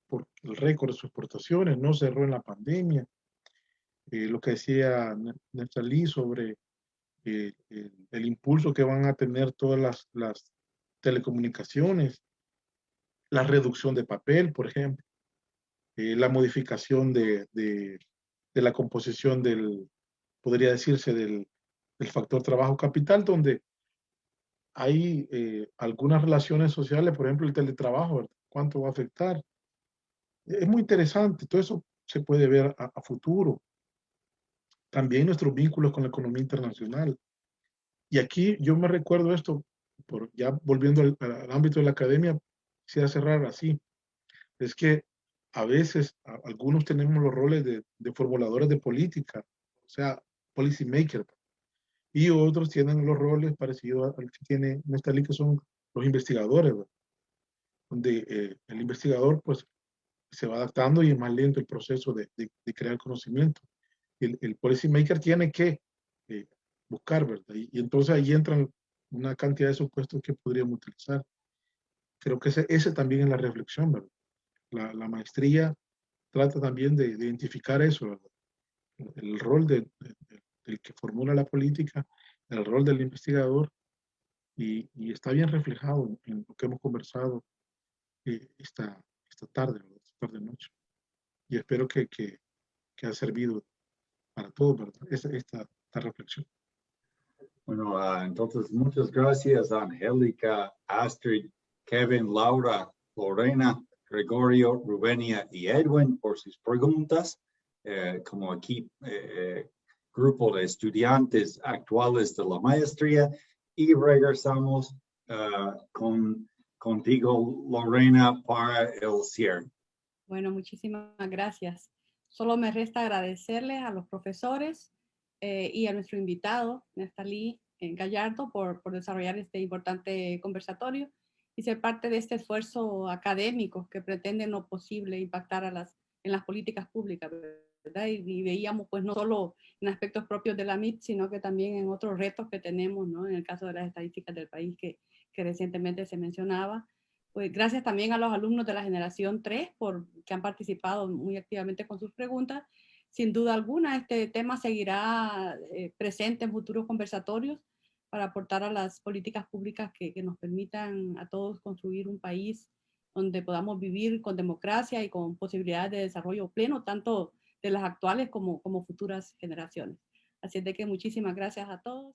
por el récord de sus exportaciones, no cerró en la pandemia. Lo que decía Neftali sobre el impulso que van a tener todas las telecomunicaciones, la reducción de papel, por ejemplo, la modificación de la composición podría decirse, del factor trabajo capital, donde hay algunas relaciones sociales, por ejemplo, el teletrabajo, ¿verdad? ¿Cuánto va a afectar? Es muy interesante, todo eso se puede ver a futuro. También nuestros vínculos con la economía internacional. Y aquí yo me recuerdo esto, ya volviendo al ámbito de la academia, quisiera cerrar así. Es que a veces algunos tenemos los roles de formuladores de política, o sea, policy maker, y otros tienen los roles parecidos al que tiene Neftali, que son los investigadores, ¿verdad? Donde el investigador pues se va adaptando y es más lento el proceso de crear conocimiento. El policy maker tiene que buscar, ¿verdad? Y entonces ahí entran una cantidad de supuestos que podríamos utilizar. Creo que ese también es la reflexión, ¿verdad? La maestría trata también de identificar eso, ¿verdad? El rol del que formula la política, el rol del investigador y está bien reflejado en lo que hemos conversado esta tarde, esta tarde-noche. Y espero que ha servido para todos, ¿verdad? Esta reflexión. Bueno, entonces muchas gracias Angélica, Astrid, Kevin, Laura, Lorena, Gregorio, Rubenia y Edwin por sus preguntas. Como equipo, grupo de estudiantes actuales de la maestría, y regresamos contigo, Lorena, para el cierre. Bueno, muchísimas gracias. Solo me resta agradecerles a los profesores y a nuestro invitado, Nestalí Gallardo, por desarrollar este importante conversatorio y ser parte de este esfuerzo académico que pretende en lo posible impactar en las políticas públicas, ¿verdad? Y veíamos pues no solo en aspectos propios de la MIP, sino que también en otros retos que tenemos, ¿no? En el caso de las estadísticas del país que recientemente se mencionaba. Pues gracias también a los alumnos de la generación 3 que han participado muy activamente con sus preguntas. Sin duda alguna, este tema seguirá presente en futuros conversatorios para aportar a las políticas públicas que nos permitan a todos construir un país donde podamos vivir con democracia y con posibilidades de desarrollo pleno, tanto de las actuales como futuras generaciones. Así es de que muchísimas gracias a todos.